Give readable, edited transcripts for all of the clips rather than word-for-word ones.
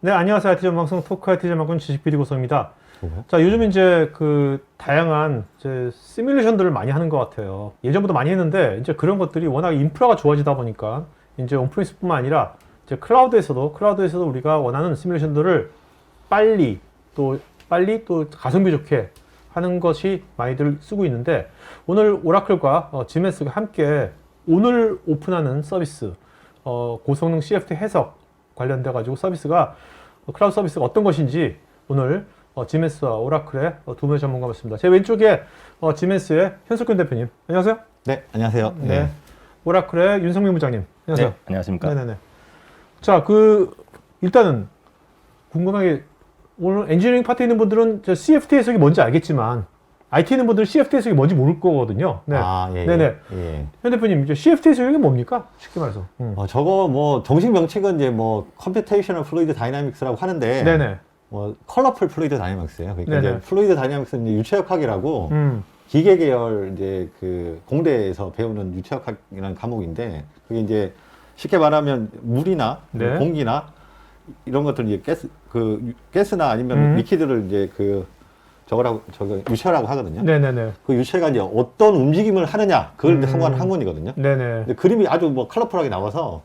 네, 안녕하세요. IT전 방송 토크 IT전 방송 지식비리고서입니다. 자, 요즘 이제 그 다양한 이제 시뮬레이션들을 많이 하는 것 같아요. 예전보다 많이 했는데 이제 그런 것들이 워낙 인프라가 좋아지다 보니까 이제 온프리미스뿐만 아니라 이제 클라우드에서도 우리가 원하는 시뮬레이션들을 빨리 또 가성비 좋게 하는 것이 많이들 쓰고 있는데, 오늘 오라클과 GMS가 함께 오늘 오픈하는 서비스, 고성능 CFD 해석 관련돼 가지고 서비스가, 클라우드 서비스가 어떤 것인지 오늘 GMS와 오라클의 두 분의 전문가 모셨습니다. 제 왼쪽에 GMS의 현석균 대표님, 안녕하세요. 네, 안녕하세요. 네. 오라클의 윤성민 부장님, 안녕하세요. 네, 안녕하십니까. 네네네. 자, 일단은 궁금한 게, 오늘 엔지니어링 파트에 있는 분들은 저 CFD 해석이 뭔지 알겠지만 IT 있는 분들은 CFD 해석이 뭔지 모를 거거든요. 네. 아, 예. 네네. 예. 현 대표님, 이제 CFD 해석이 뭡니까? 쉽게 말해서. 저거 뭐 정식 명칭은 이제 뭐 컴퓨테이셔널 플루이드 다이나믹스라고 하는데, 네네. 뭐 컬러풀 플루이드 다이나믹스예요. 그러니까 네네. 이제 플루이드 다이나믹스는 이제 유체역학이라고 기계 계열 이제 그 공대에서 배우는 유체역학이라는 과목인데, 그게 이제 쉽게 말하면 물이나 네. 공기나 이런 것들 이제 가스나 아니면 리퀴드를 이제 저거 유체라고 하거든요. 네네네. 그 유체가 이제 어떤 움직임을 하느냐, 그걸 이제 상관한 학문이거든요. 네네. 근데 그림이 아주 뭐 컬러풀하게 나와서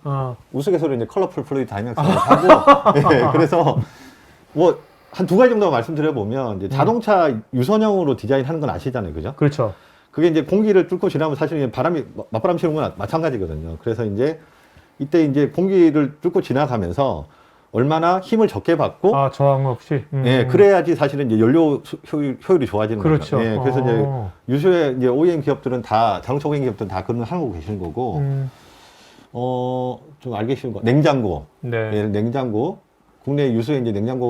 우스갯소리로 이제 컬러풀 플루이드 다이나믹스라고 하고, 예, 그래서 뭐 한 두 가지 정도 말씀드려보면, 이제 자동차 유선형으로 디자인하는 건 아시잖아요, 그죠? 그렇죠. 그게 이제 공기를 뚫고 지나면 사실 바람이 맞바람 치는 건 마찬가지거든요. 그래서 이제 이때 이제 공기를 뚫고 지나가면서 얼마나 힘을 적게 받고, 저항 없이. 예, 그래야지 사실은 이제 연료 효율이 좋아지는 그렇죠. 거죠. 예, 그래서 이제 유수의 이제 OEM 기업들은 자동차 OEM 기업들은 다 그런 하고 계시는 거고, 좀 알겠시는 거, 냉장고. 네. 예, 냉장고. 국내 유수의 이제 냉장고,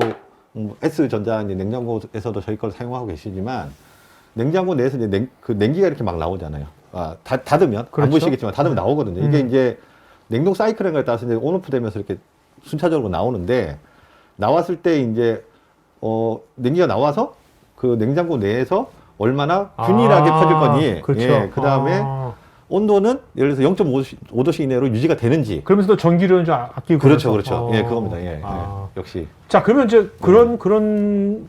S전자 이제 냉장고에서도 저희 걸 사용하고 계시지만, 냉장고 내에서 이제 냉기가 이렇게 막 나오잖아요. 닫으면, 그렇죠. 안 보시겠지만 닫으면 나오거든요. 이게 이제 냉동 사이클인 거에 따라서 이제 온오프 되면서 이렇게 순차적으로 나오는데, 나왔을 때 이제 냉기가 나와서 그 냉장고 내에서 얼마나 균일하게 퍼질 거니, 그렇죠. 예, 그 다음에 온도는 예를 들어서 0.5도씨 이내로 유지가 되는지. 그러면서 또 전기료는 좀 아끼고. 그렇죠. 예, 그겁니다. 예, 예, 역시. 자, 그러면 이제 그런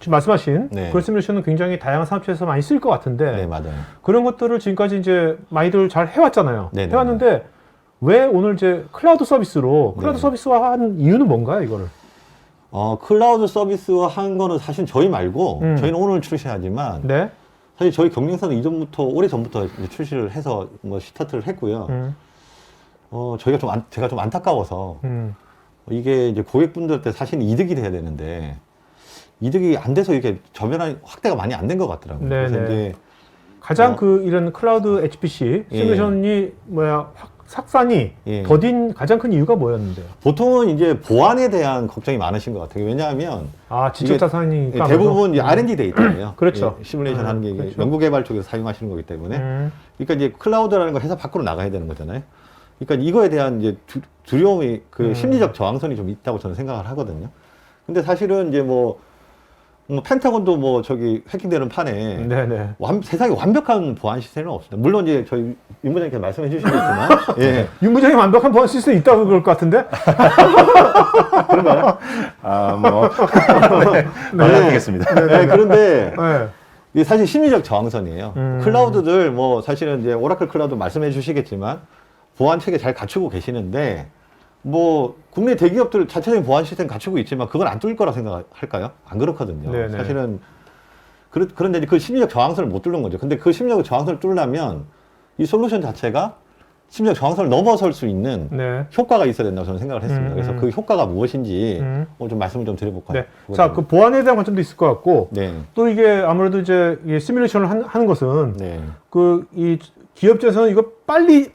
지금 말씀하신 네. 그런 시뮬레이션은 굉장히 다양한 산업체에서 많이 쓸 것 같은데, 네, 맞아요. 그런 것들을 지금까지 이제 많이들 잘 해왔잖아요. 네네. 해왔는데 왜 오늘 이제 클라우드 서비스로 네. 서비스화 한 이유는 뭔가요, 이거를? 클라우드 서비스화 한 거는 사실 저희 말고, 저희는 오늘 출시하지만, 네. 사실 저희 경쟁사는 오래전부터 이제 출시를 해서 뭐 스타트를 했고요. 제가 좀 안타까워서, 이게 이제 고객분들한테 사실 이득이 돼야 되는데, 이득이 안 돼서 이렇게 저변화 확대가 많이 안 된 것 같더라고요. 네네. 그래서 이제 가장 이런 클라우드 HPC 시뮬레이션이 확산이 예. 더딘 가장 큰 이유가 뭐였는데요? 보통은 이제 보안에 대한 걱정이 많으신 것 같아요. 왜냐하면 지적 자산이니까 대부분 이제 R&D 데이터예요. 그렇죠. 예, 시뮬레이션 하는 게 이게 그렇죠. 연구개발 쪽에서 사용하시는 거기 때문에, 그러니까 이제 클라우드라는 거 회사 밖으로 나가야 되는 거잖아요. 그러니까 이거에 대한 이제 두려움이, 심리적 저항선이 좀 있다고 저는 생각을 하거든요. 근데 사실은 이제 펜타곤도 해킹되는 판에 네네. 세상에 완벽한 보안 시스템은 없습니다. 물론 이제 저희 윤 부장님께서 말씀해 주시겠지만, 예. 윤 부장님 완벽한 보안 시스템이 있다고 그럴 것 같은데? 그런가요? 알려드리겠습니다. 네, 그런데 네. 이게 사실 심리적 저항선이에요. 클라우드들 사실은 이제 오라클 클라우드 말씀해 주시겠지만 보안 체계 잘 갖추고 계시는데, 국내 대기업들 자체적인 보안 시스템 갖추고 있지만 그건 안 뚫릴 거라 생각할까요? 안 그렇거든요. 네네. 사실은 그런데 그 심리적 저항선을 못 뚫는 거죠. 근데 그 심리적 저항선을 뚫려면 이 솔루션 자체가 심리적 저항선을 넘어설 수 있는 네. 효과가 있어야 된다고 저는 생각을 했습니다. 그래서 그 효과가 무엇인지 좀 말씀을 좀 드려볼까요? 네. 자, 그 보안에 대한 관점도 있을 것 같고, 네. 또 이게 아무래도 이제 시뮬레이션을 하는 것은 네. 이 기업 입장에서는 이거 빨리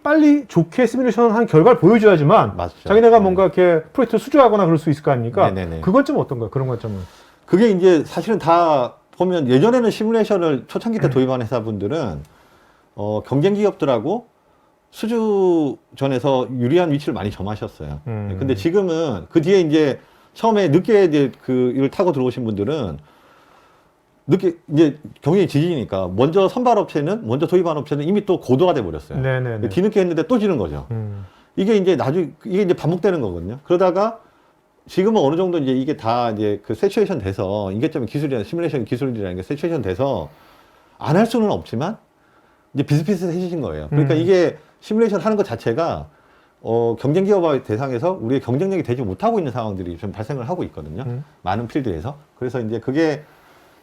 좋게 시뮬레이션 한 결과를 보여줘야지만, 맞죠. 자기네가 뭔가 이렇게 프로젝트 수주하거나 그럴 수 있을 거 아닙니까? 네네네. 그 관점은 어떤가요? 그런 관점은? 그게 이제 사실은 다 보면 예전에는 시뮬레이션을 초창기 때 도입한 회사분들은 경쟁 기업들하고 수주전에서 유리한 위치를 많이 점하셨어요. 근데 지금은 그 뒤에 이제 처음에 늦게 이제 이걸 타고 들어오신 분들은 늦게 이제 경쟁이 지지니까 먼저 선발 업체는 먼저 도입한 업체는 이미 또 고도가 돼 버렸어요. 네네네. 뒤늦게 했는데 또 지는 거죠. 이게 이제 나중에 이게 이제 반복되는 거거든요. 그러다가 지금은 어느 정도 이제 이게 다 이제 그 세츄레이션 돼서 인계점 기술이나 시뮬레이션 기술이라는 게 세츄레이션 돼서 안 할 수는 없지만 이제 비슷비슷해지신 거예요. 그러니까 이게 시뮬레이션 하는 것 자체가 경쟁 기업 대상에서 우리의 경쟁력이 되지 못하고 있는 상황들이 좀 발생을 하고 있거든요. 많은 필드에서. 그래서 이제 그게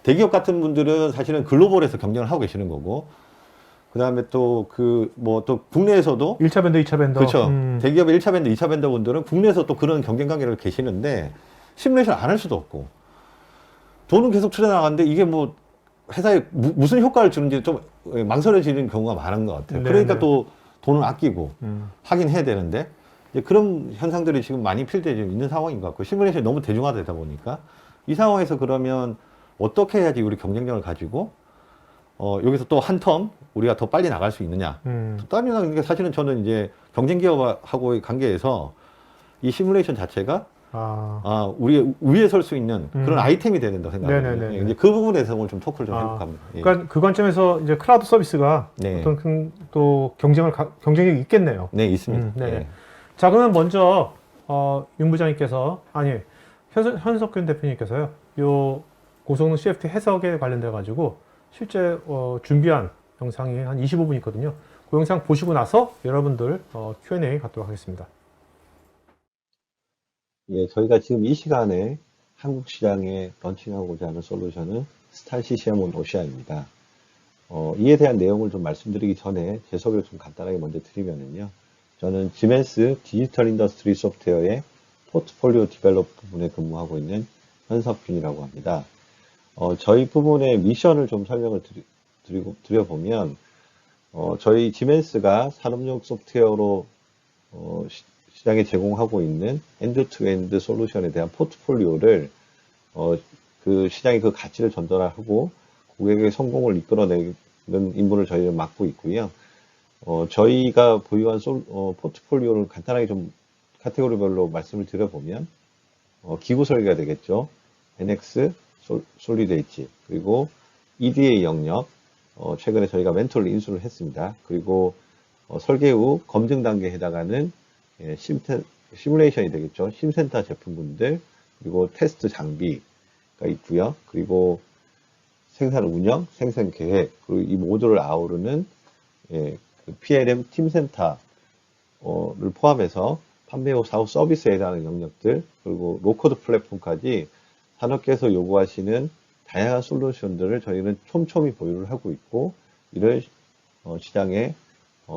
대기업 같은 분들은 사실은 글로벌에서 경쟁을 하고 계시는 거고, 그 다음에 또 또 국내에서도 1차 벤더, 2차 벤더. 그렇죠. 대기업의 1차 벤더, 2차 벤더 분들은 국내에서 또 그런 경쟁 관계를 계시는데 시뮬레이션 안 할 수도 없고 돈은 계속 투자나가는데 이게 뭐 회사에 무슨 효과를 주는지 좀 망설여지는 경우가 많은 것 같아요. 네네. 그러니까 또 돈을 아끼고 하긴 해야 되는데 이제 그런 현상들이 지금 많이 필드에 좀 있는 상황인 것 같고 시뮬레이션이 너무 대중화되다 보니까 이 상황에서 그러면 어떻게 해야지 우리 경쟁력을 가지고 여기서 또 한 텀 우리가 더 빨리 나갈 수 있느냐. 더 빨리 나가는 게 사실은 저는 이제 경쟁 기업하고의 관계에서 이 시뮬레이션 자체가 우리 위에 설 수 있는 그런 아이템이 돼야 된다고 생각합니다. 네네네. 예, 이제 그 부분에서 오늘 좀 토크를 좀 해볼까 합니다. 예. 그러니까 그 관점에서 이제 클라우드 서비스가 네. 어떤 또 경쟁력이 있겠네요. 네, 있습니다. 네. 예. 자, 그러면 먼저 윤 부장님께서 현석균 대표님께서요. 요 고성능 CFT 해석에 관련돼 가지고 실제 준비한 영상이 한 25분 있거든요. 그 영상 보시고 나서 여러분들 Q&A 갖도록 하겠습니다. 예, 저희가 지금 이 시간에 한국 시장에 런칭하고자 하는 솔루션은 스타 CCM on 오시아입니다. 이에 대한 내용을 좀 말씀드리기 전에 제 소개를 좀 간단하게 먼저 드리면은요. 저는 지멘스 디지털 인더스트리 소프트웨어의 포트폴리오 디벨롭 부분에 근무하고 있는 현석균이라고 합니다. 저희 부분의 미션을 좀 설명을 드려보면, 저희 지멘스가 산업용 소프트웨어로 시장에 제공하고 있는 엔드-투-엔드 솔루션에 대한 포트폴리오를 그 시장의 그 가치를 전달하고 고객의 성공을 이끌어내는 임무를 저희는 맡고 있고요. 저희가 보유한 포트폴리오를 간단하게 좀 카테고리별로 말씀을 드려보면 기구 설계가 되겠죠. NX, 솔리드 엣지, 그리고 EDA 영역, 최근에 저희가 멘토를 인수를 했습니다. 그리고 설계 후 검증 단계에 해당하는 시뮬레이션이 되겠죠. 심센터 제품군들, 그리고 테스트 장비가 있고요. 그리고 생산 운영, 생산 계획, 그리고 이 모두를 아우르는 PLM 팀센터를 포함해서 판매 후 사후 서비스에 해당하는 영역들, 그리고 로코드 플랫폼까지 산업계에서 요구하시는 다양한 솔루션들을 저희는 촘촘히 보유를 하고 있고, 이를 시장에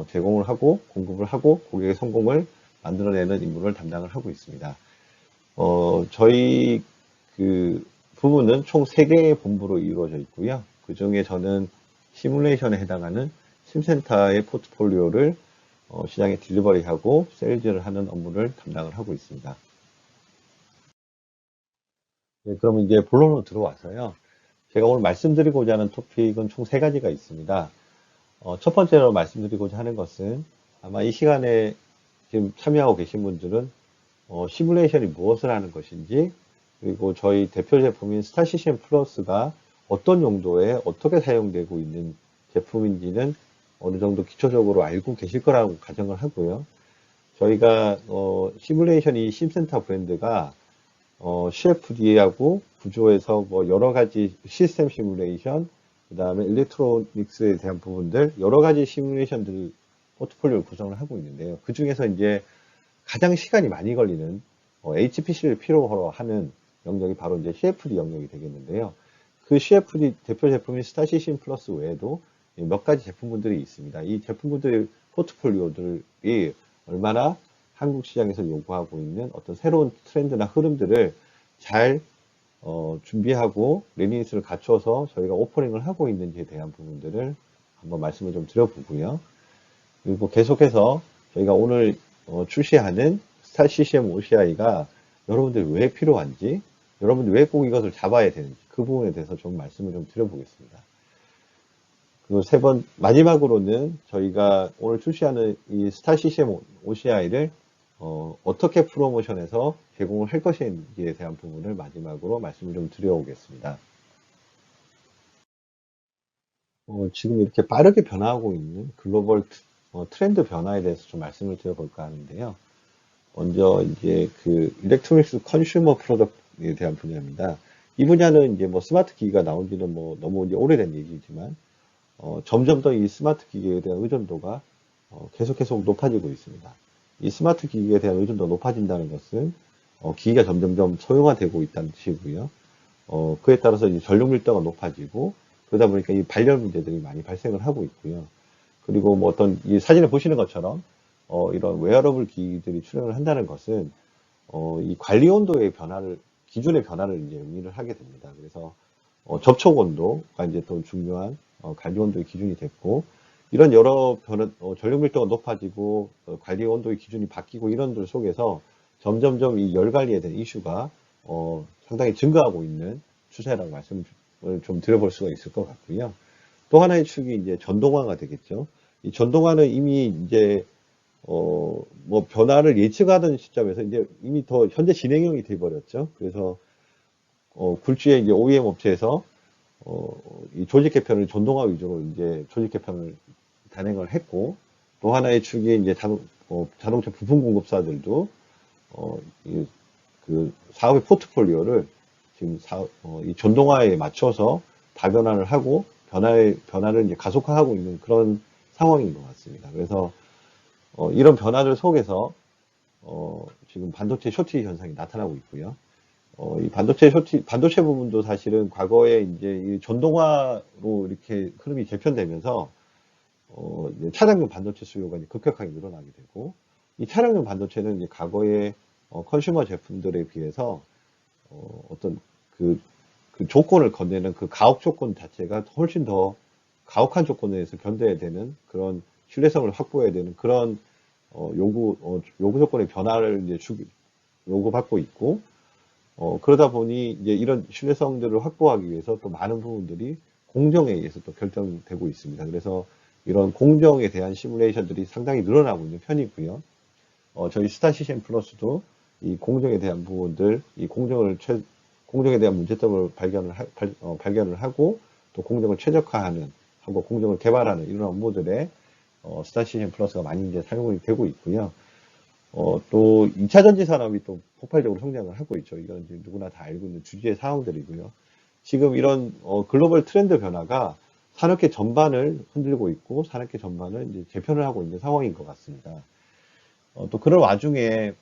제공을 하고 공급을 하고 고객의 성공을 만들어내는 임무를 담당을 하고 있습니다. 저희 그 부분은 총 3개의 본부로 이루어져 있고요. 그 중에 저는 시뮬레이션에 해당하는 심센터의 포트폴리오를 시장에 딜리버리하고 세일즈를 하는 업무를 담당을 하고 있습니다. 네, 그럼 이제 본론으로 들어와서요. 제가 오늘 말씀드리고자 하는 토픽은 총 3가지가 있습니다. 첫 번째로 말씀드리고자 하는 것은 아마 이 시간에 지금 참여하고 계신 분들은 시뮬레이션이 무엇을 하는 것인지, 그리고 저희 대표 제품인 스타 CCM 플러스가 어떤 용도에 어떻게 사용되고 있는 제품인지는 어느 정도 기초적으로 알고 계실 거라고 가정을 하고요. 저희가 시뮬레이션이 심센터 브랜드가 CFD하고 구조에서 뭐 여러 가지 시스템 시뮬레이션, 그 다음에 일렉트로닉스에 대한 부분들, 여러 가지 시뮬레이션들 포트폴리오를 구성을 하고 있는데요. 그 중에서 이제 가장 시간이 많이 걸리는 HPC를 필요로 하는 영역이 바로 이제 CFD 영역이 되겠는데요. 그 CFD 대표 제품인 스타 CCM 플러스 외에도 몇 가지 제품군들이 있습니다. 이 제품군들의 포트폴리오들이 얼마나 한국 시장에서 요구하고 있는 어떤 새로운 트렌드나 흐름들을 잘 준비하고 리니지를 갖춰서 저희가 오퍼링을 하고 있는지에 대한 부분들을 한번 말씀을 좀 드려보고요. 그리고 계속해서 저희가 오늘 출시하는 스타 CCM OCI가 여러분들이 왜 필요한지, 여러분들이 왜 꼭 이것을 잡아야 되는지 그 부분에 대해서 좀 말씀을 좀 드려보겠습니다. 그리고 마지막으로는 저희가 오늘 출시하는 이 스타 CCM OCI를 어떻게 프로모션해서 제공을 할 것인지에 대한 부분을 마지막으로 말씀을 좀 드려오겠습니다. 지금 이렇게 빠르게 변화하고 있는 글로벌 트렌드 변화에 대해서 좀 말씀을 드려볼까 하는데요. 먼저 이제 그 일렉트로닉스 컨슈머 프로덕트에 대한 분야입니다. 이 분야는 이제 뭐 스마트 기기가 나온 지는 뭐 너무 이제 오래된 얘기지만, 점점 더 이 스마트 기기에 대한 의존도가 계속 높아지고 있습니다. 이 스마트 기기에 대한 의존도가 높아진다는 것은 기기가 점점점 소형화되고 있다는 뜻이고요. 그에 따라서 이제 전력 밀도가 높아지고 그러다 보니까 이 발열 문제들이 많이 발생을 하고 있고요. 그리고 뭐 어떤 이 사진에 보시는 것처럼 이런 웨어러블 기기들이 출현을 한다는 것은 이 관리 온도의 변화를 기준의 변화를 이제 의미를 하게 됩니다. 그래서 접촉 온도가 이제 또 중요한 관리 온도의 기준이 됐고 이런 여러 변화 전력 밀도가 높아지고 관리 온도의 기준이 바뀌고 이런 들 속에서 점점점 이 열 관리에 대한 이슈가 상당히 증가하고 있는 추세라고 말씀을 좀 드려볼 수가 있을 것 같고요. 또 하나의 축이 이제 전동화가 되겠죠. 이 전동화는 이미 이제 뭐 변화를 예측하던 시점에서 이제 이미 더 현재 진행형이 돼 버렸죠. 그래서 굴지의 이제 OEM 업체에서 이 조직 개편을 전동화 위주로 이제 조직 개편을 단행을 했고 또 하나의 축이 이제 자동차 부품 공급사들도 그 사업의 포트폴리오를 지금 이 전동화에 맞춰서 다변화를 하고 변화를 이제 가속화하고 있는 그런 상황인 것 같습니다. 그래서 이런 변화들 속에서 지금 반도체 쇼티 현상이 나타나고 있고요. 이 반도체 부분도 사실은 과거에 이제 이 전동화로 이렇게 흐름이 재편되면서 이제 차량용 반도체 수요가 이제 급격하게 늘어나게 되고 이 차량용 반도체는 이제 과거의 컨슈머 제품들에 비해서 어떤 그 조건을 건네는 그 가혹 조건 자체가 훨씬 더 가혹한 조건에서 견뎌야 되는 그런 신뢰성을 확보해야 되는 그런 요구 조건의 변화를 이제 요구받고 있고 그러다 보니 이제 이런 신뢰성들을 확보하기 위해서 또 많은 부분들이 공정에 의해서 또 결정되고 있습니다. 그래서 이런 공정에 대한 시뮬레이션들이 상당히 늘어나고 있는 편이고요. 저희 스타시즌 플러스도 이 공정에 대한 부분들, 이 공정에 대한 문제점을 발견을 하고 또 공정을 최적화하는 하고 공정을 개발하는 이런 업무들에 스타시즌 플러스가 많이 이제 사용이 되고 있고요. 또 2차 전지 산업이 또 폭발적으로 성장을 하고 있죠. 이건 이제 누구나 다 알고 있는 주지의 상황들이고요. 지금 이런 글로벌 트렌드 변화가 산업계 전반을 흔들고 있고 산업계 전반을 이제 재편을 하고 있는 상황인 것 같습니다. 또 그런 와중에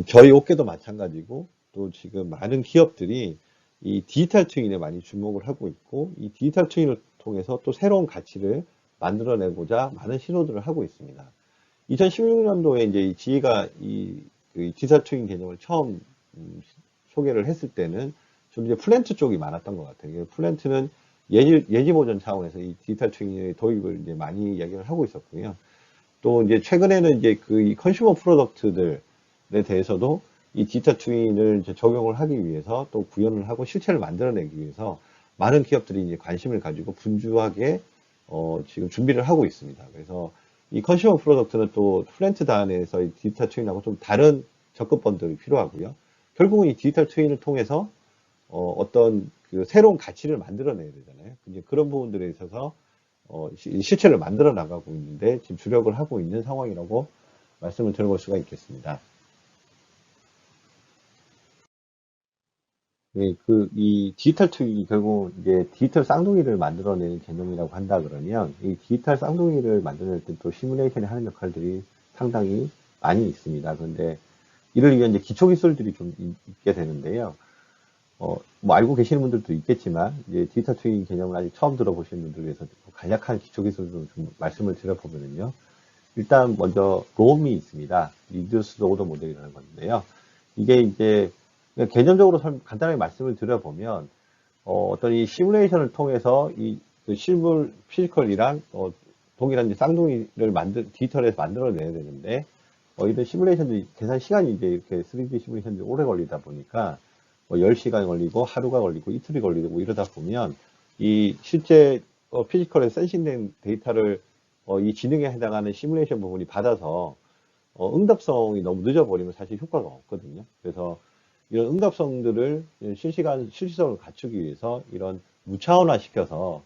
저희 업계도 마찬가지고 또 지금 많은 기업들이 이 디지털 트윈에 많이 주목을 하고 있고 이 디지털 트윈을 통해서 또 새로운 가치를 만들어내고자 많은 시도들을 하고 있습니다. 2016년도에 이제 지혜가 그 디지털 트윈 개념을 처음 소개를 했을 때는 좀 이제 플랜트 쪽이 많았던 것 같아요. 플랜트는 예지 보전 차원에서 이 디지털 트윈의 도입을 이제 많이 이야기를 하고 있었고요. 또 이제 최근에는 이제 이 컨슈머 프로덕트들에 대해서도 이 디지털 트윈을 이제 적용을 하기 위해서 또 구현을 하고 실체를 만들어내기 위해서 많은 기업들이 이제 관심을 가지고 분주하게 지금 준비를 하고 있습니다. 그래서 이 컨슈머 프로덕트는 또 플랜트 단에서 이 디지털 트윈하고 좀 다른 접근법들이 필요하고요. 결국은 이 디지털 트윈을 통해서 어떤 그 새로운 가치를 만들어내야 되잖아요. 이제 그런 부분들에 있어서 실체를 만들어 나가고 있는데 지금 주력을 하고 있는 상황이라고 말씀을 드려볼 수가 있겠습니다. 네, 이 디지털 트윈이 결국 이제 디지털 쌍둥이를 만들어내는 개념이라고 한다 그러면 이 디지털 쌍둥이를 만들어낼 때 또 시뮬레이션이 하는 역할들이 상당히 많이 있습니다. 그런데 이를 위한 이제 기초 기술들이 좀 있게 되는데요. 뭐 알고 계시는 분들도 있겠지만 이제 디지털 트윈 개념을 아직 처음 들어보시는 분들 위해서 간략한 기초 기술을 좀 말씀을 드려보면요. 일단 먼저 롬이 있습니다. 리듀스드 오더 모델이라는 건데요. 이게 이제 개념적으로 간단하게 말씀을 드려보면 어떤 이 시뮬레이션을 통해서 그 피지컬이랑 동일한 이제 쌍둥이를 디지털에서 만들어내야 되는데 이런 시뮬레이션들이 계산 시간이 이제 이렇게 3D 시뮬레이션들이 오래 걸리다 보니까 뭐 10시간 걸리고 하루가 걸리고 이틀이 걸리고 이러다 보면 이 실제 피지컬에 센싱된 데이터를 이 지능에 해당하는 시뮬레이션 부분이 받아서 응답성이 너무 늦어버리면 사실 효과가 없거든요. 그래서 이런 응답성들을 실시성을 갖추기 위해서 이런 무차원화 시켜서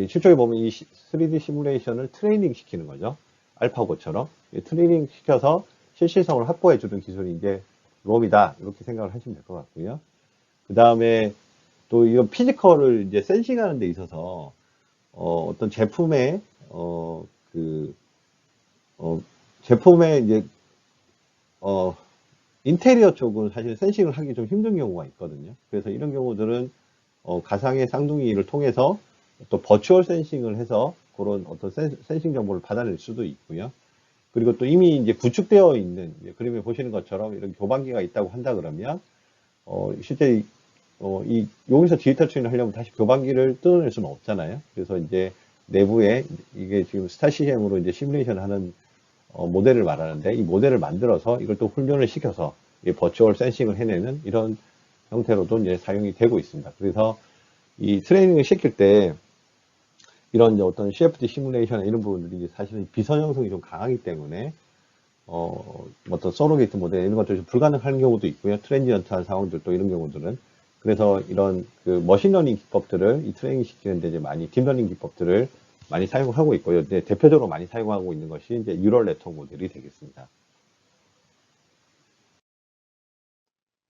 실적에 보면 이 3D 시뮬레이션을 트레이닝 시키는 거죠. 알파고처럼. 트레이닝 시켜서 실시성을 확보해주는 기술이 이제 롬이다. 이렇게 생각을 하시면 될 것 같고요. 그 다음에 또 이런 피지컬을 이제 센싱하는 데 있어서, 어떤 제품의, 제품의 이제, 인테리어 쪽은 사실 센싱을 하기 좀 힘든 경우가 있거든요. 그래서 이런 경우들은 가상의 쌍둥이를 통해서 또 버추얼 센싱을 해서 그런 어떤 센싱 정보를 받아낼 수도 있고요. 그리고 또 이미 이제 구축되어 있는 그림에 보시는 것처럼 이런 교반기가 있다고 한다 그러면 실제 여기서 디지털 트윈을 하려면 다시 교반기를 뜯어낼 수는 없잖아요. 그래서 이제 내부에 이게 지금 스타시엠으로 이제 시뮬레이션 하는 모델을 말하는데 이 모델을 만들어서 이걸 또 훈련을 시켜서 버추얼 센싱을 해내는 이런 형태로도 이제 사용이 되고 있습니다. 그래서 이 트레이닝을 시킬 때 이런 이제 어떤 CFD 시뮬레이션 이런 부분들이 사실은 비선형성이 좀 강하기 때문에 어떤 서로게이트 모델 이런 것들이 좀 불가능한 경우도 있고요. 트랜지언트한 상황들도 이런 경우들은 그래서 이런 그 머신러닝 기법들을 이 트레이닝 시키는데 이제 많이 딥러닝 기법들을 많이 사용하고 있고요. 이제 대표적으로 많이 사용하고 있는 것이 이제 뉴럴 네트워크 모델이 되겠습니다.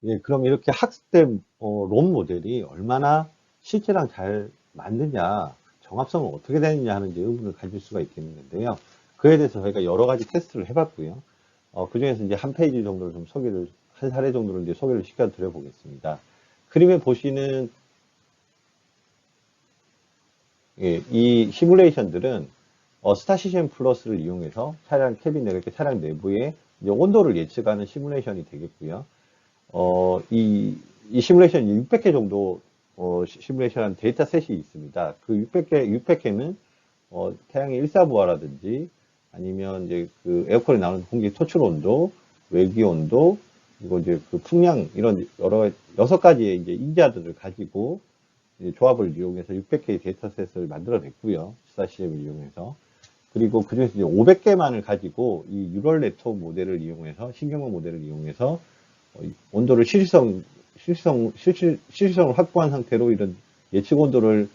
예, 그럼 이렇게 학습된 롬 모델이 얼마나 실제랑 잘 맞느냐, 정합성은 어떻게 되느냐 하는 이제 의문을 가질 수가 있겠는데요. 그에 대해서 저희가 여러 가지 테스트를 해봤고요. 그 중에서 이제 한 페이지 정도를 좀 한 사례 정도를 이제 소개를 시켜 드려 보겠습니다. 그림에 보시는 예, 이 시뮬레이션들은 스타시즌 플러스를 이용해서 차량 캐빈 이렇게 차량 내부의 이제 온도를 예측하는 시뮬레이션이 되겠고요. 이 시뮬레이션이 600개 정도 시뮬레이션한 데이터셋이 있습니다. 그 600개는 태양의 일사부하라든지 아니면 이제 그 에어컨에 나오는 공기 토출 온도, 외기 온도, 그리고 이제 그 풍량 이런 여러 6가지의 이제 인자들을 가지고 조합을 이용해서 600개의 데이터셋을 만들어냈고요. 스타시엠을 이용해서. 그리고 그중에서 이제 500개만을 가지고 이 뉴럴 네트워크 모델을 이용해서, 신경망 모델을 이용해서 온도를 실시성을 확보한 상태로 이런 예측 온도를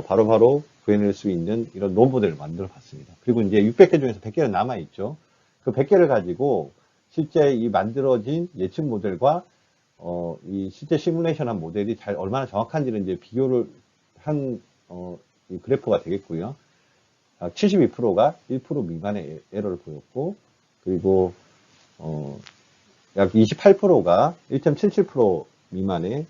바로바로 구해낼 수 있는 이런 롬 모델을 만들어 봤습니다. 그리고 이제 600개 중에서 100개는 남아있죠. 그 100개를 가지고 실제 이 만들어진 예측 모델과 이 실제 시뮬레이션 한 모델이 얼마나 정확한지를 이제 비교를 한, 이 그래프가 되겠고요. 72%가 1% 미만의 에러를 보였고, 그리고, 약 28%가 1.77% 미만의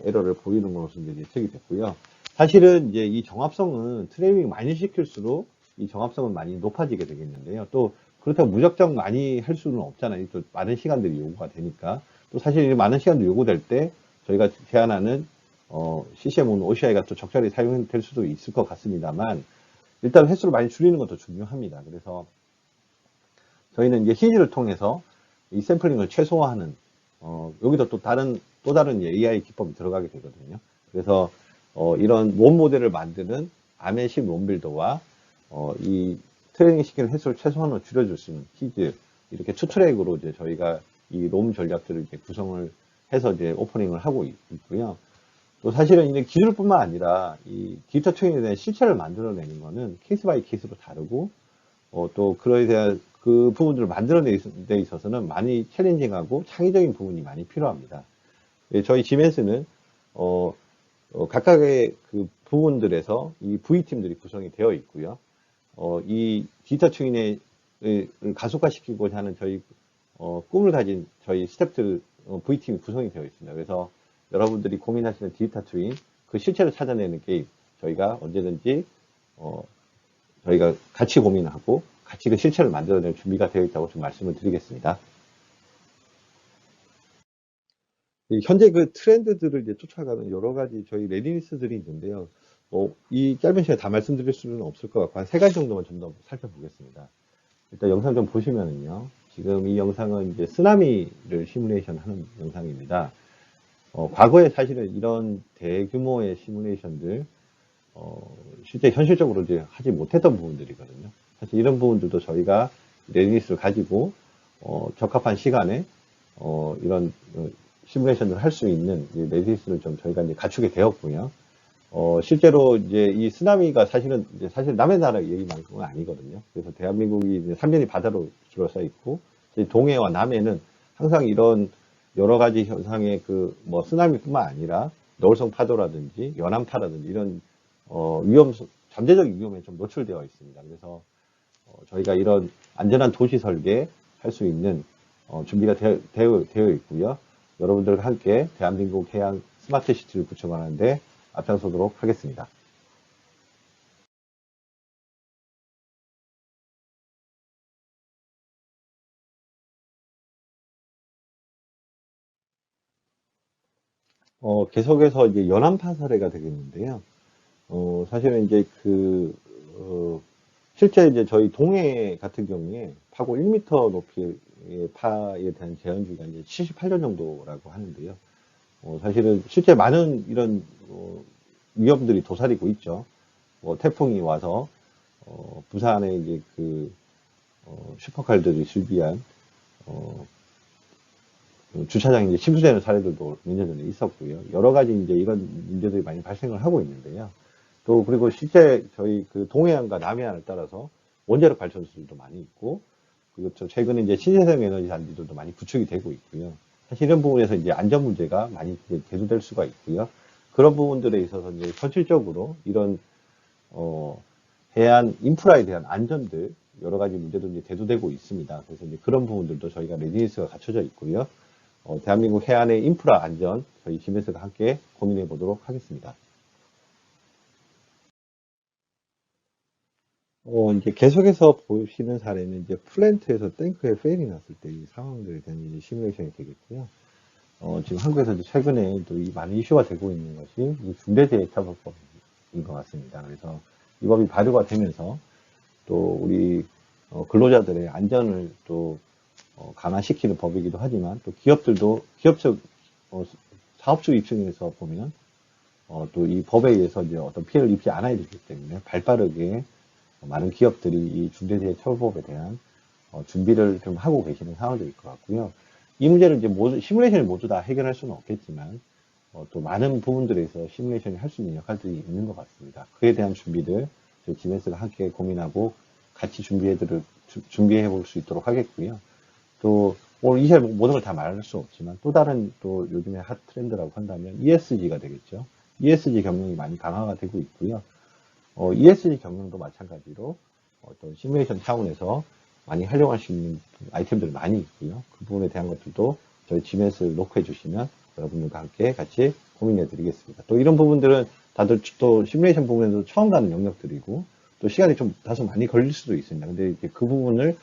에러를 보이는 것으로 이제 예측이 됐고요. 사실은 이제 이 정합성은 트레이닝 많이 시킬수록 이 정합성은 많이 높아지게 되겠는데요. 또 그렇다고 무작정 많이 할 수는 없잖아요. 또 많은 시간들이 요구가 되니까. 또 사실 많은 시간도 요구될 때 저희가 제안하는 CCM OCI가 또 적절히 사용될 수도 있을 것 같습니다만 일단 횟수를 많이 줄이는 것도 중요합니다. 그래서 저희는 이제 히즈를 통해서 이 샘플링을 최소화하는 여기도 또 다른 AI 기법이 들어가게 되거든요. 그래서 이런 롬 모델을 만드는 아메식 롬빌더와 이 트레이닝 시키는 횟수를 최소한으로 줄여줄 수 있는 히즈 이렇게 투 트랙으로 이제 저희가 이 롬 전략들을 이제 구성을 해서 이제 오퍼닝을 하고 있고요. 또 사실은 이제 기술뿐만 아니라 이 디지털 트윈에 대한 실체를 만들어내는 거는 케이스 바이 케이스로 다르고 또 그에 대한 그 부분들을 만들어내는 데 있어서는 많이 챌린징하고 창의적인 부분이 많이 필요합니다. 예, 저희 지멘스는 각각의 그 부분들에서 이 V팀들이 구성이 되어 있고요. 이 디지털 트윈을 가속화시키고자 하는 저희 꿈을 가진 저희 스태프들 V팀이 구성이 되어 있습니다. 그래서 여러분들이 고민하시는 디지털 트윈 그 실체를 찾아내는 게임 저희가 언제든지 저희가 같이 고민하고 같이 그 실체를 만들어낼 준비가 되어 있다고 좀 말씀을 드리겠습니다. 현재 그 트렌드들을 이제 쫓아가는 여러 가지 저희 레디니스들이 있는데요. 이 짧은 시간에 다 말씀드릴 수는 없을 것 같고 한 3가지 정도만 좀 더 살펴보겠습니다. 일단 영상 좀 보시면은요. 지금 이 영상은 이제 쓰나미를 시뮬레이션 하는 영상입니다. 과거에 사실은 이런 대규모의 시뮬레이션들, 실제 현실적으로 이제 하지 못했던 부분들이거든요. 사실 이런 부분들도 저희가 레디니스를 가지고, 적합한 시간에, 이런 시뮬레이션을 할 수 있는 레디니스를 좀 저희가 이제 갖추게 되었고요. 실제로 이제 이 쓰나미가 사실은 이제 사실 남의 나라 얘기만큼은 아니거든요. 그래서 대한민국이 이제 3면이 바다로 둘러싸여 있고, 이제 동해와 남해는 항상 이런 여러 가지 현상의 그 뭐 쓰나미뿐만 아니라 노을성 파도라든지 연안파라든지 이런 위험, 잠재적 위험에 좀 노출되어 있습니다. 그래서 저희가 이런 안전한 도시 설계 할 수 있는 준비가 되어 있고요. 여러분들과 함께 대한민국 해양 스마트 시티를 구축하는데 앞장서도록 하겠습니다. 계속해서 이제 연안파 사례가 되겠는데요. 사실은 이제 실제 이제 저희 동해 같은 경우에 파고 1m 높이의 파에 대한 제한 주기가 이제 78년 정도라고 하는데요. 사실은 실제 많은 이런 위험들이 도사리고 있죠. 뭐 태풍이 와서 부산에 이제 슈퍼칼들이 실비한 어, 주차장이 이제 침수되는 사례들도 몇 년 전에 있었고요. 여러 가지 이제 이런 문제들이 많이 발생을 하고 있는데요. 또 그리고 실제 저희 그 동해안과 남해안을 따라서 원자력 발전소들도 많이 있고, 그리고 또 최근에 이제 신재생 에너지 단지들도 많이 구축이 되고 있고요. 사실 이런 부분에서 이제 안전 문제가 많이 이제 대두될 수가 있고요. 그런 부분들에 있어서 이제 현실적으로 이런 해안 인프라에 대한 안전들 여러 가지 문제도 이제 대두되고 있습니다. 그래서 이제 그런 부분들도 저희가 레디니스가 갖춰져 있고요. 대한민국 해안의 인프라 안전 저희 GMS가 함께 고민해 보도록 하겠습니다. 이제 계속해서 보시는 사례는 이제 플랜트에서 탱크에 페일이 났을 때 이 상황들에 대한 이제 시뮬레이션이 되겠고요. 지금 한국에서 이제 최근에 또 이 많은 이슈가 되고 있는 것이 이 중대재해처벌법인 것 같습니다. 그래서 이 법이 발효가 되면서 또 우리 근로자들의 안전을 또 강화시키는 법이기도 하지만 또 기업들도 기업적 사업주 입장에서 보면 또 이 법에 의해서 이제 어떤 피해를 입지 않아야 되기 때문에 발빠르게 많은 기업들이 이 중대재해처벌법에 대한 준비를 좀 하고 계시는 상황들일 것 같고요. 이 문제를 이제 시뮬레이션을 모두 다 해결할 수는 없겠지만 또 많은 부분들에서 시뮬레이션이 할 수 있는 역할들이 있는 것 같습니다. 그에 대한 준비들 저희 GMS가 함께 고민하고 같이 준비해 볼 수 있도록 하겠고요. 또 오늘 이 시간에 모든 걸 다 말할 수 없지만 또 다른 또 요즘의 핫 트렌드라고 한다면 ESG가 되겠죠. ESG 경영이 많이 강화가 되고 있고요. ESG 경영도 마찬가지로 어떤 시뮬레이션 차원에서 많이 활용할 수 있는 아이템들이 많이 있고요. 그 부분에 대한 것들도 저희 GMS를 녹화해 주시면 여러분들과 함께 같이 고민해 드리겠습니다. 또 이런 부분들은 다들 또 시뮬레이션 부분에서 처음 가는 영역들이고 또 시간이 좀 다소 많이 걸릴 수도 있습니다. 근데 이제 그 부분을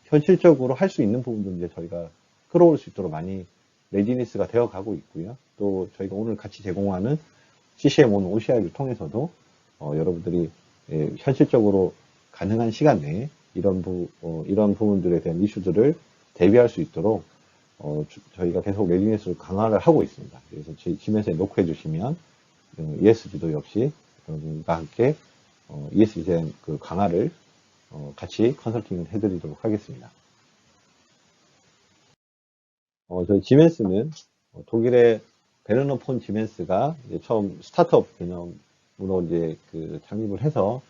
현실적으로 할 수 있는 부분도 이제 저희가 끌어올 수 있도록 많이 레디니스가 되어 가고 있고요. 또 저희가 오늘 같이 제공하는 CCM1 OCI를 통해서도 여러분들이 현실적으로 가능한 시간 내에 이런 부분들에 대한 이슈들을 대비할 수 있도록 저희가 계속 레디니스를 강화를 하고 있습니다. 그래서 저희 GMS에 녹화해 주시면 ESG도 역시 여러분과 함께 ESG에 대한 그 강화를 같이 컨설팅을 해드리도록 하겠습니다. 저희 지멘스는 독일의 베르너 폰 지멘스가 처음 스타트업 개념으로 이제 창립을 해서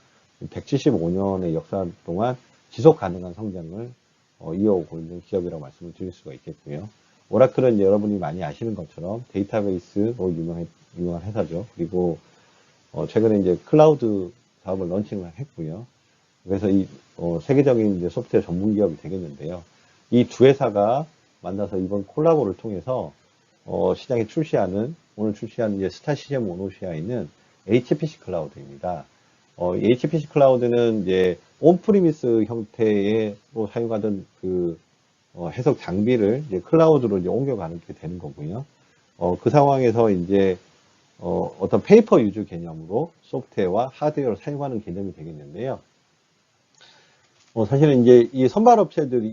175년의 역사 동안 지속 가능한 성장을 이어오고 있는 기업이라고 말씀을 드릴 수가 있겠고요. 오라클은 여러분이 많이 아시는 것처럼 데이터베이스로 유명한 회사죠. 그리고 최근에 이제 클라우드 사업을 런칭을 했고요. 그래서 이 세계적인 이제 소프트웨어 전문 기업이 되겠는데요. 이 두 회사가 만나서 이번 콜라보를 통해서 시장에 오늘 출시한 이제 스타 시즌 모노시아에는 HPC 클라우드입니다. HPC 클라우드는 이제 온프리미스 형태로 사용하던 해석 장비를 이제 클라우드로 이제 옮겨가는 게 되는 거고요. 그 상황에서 이제 어떤 페이퍼 유저 개념으로 소프트웨어와 하드웨어를 사용하는 개념이 되겠는데요. 사실은 이제 이 선발 업체들이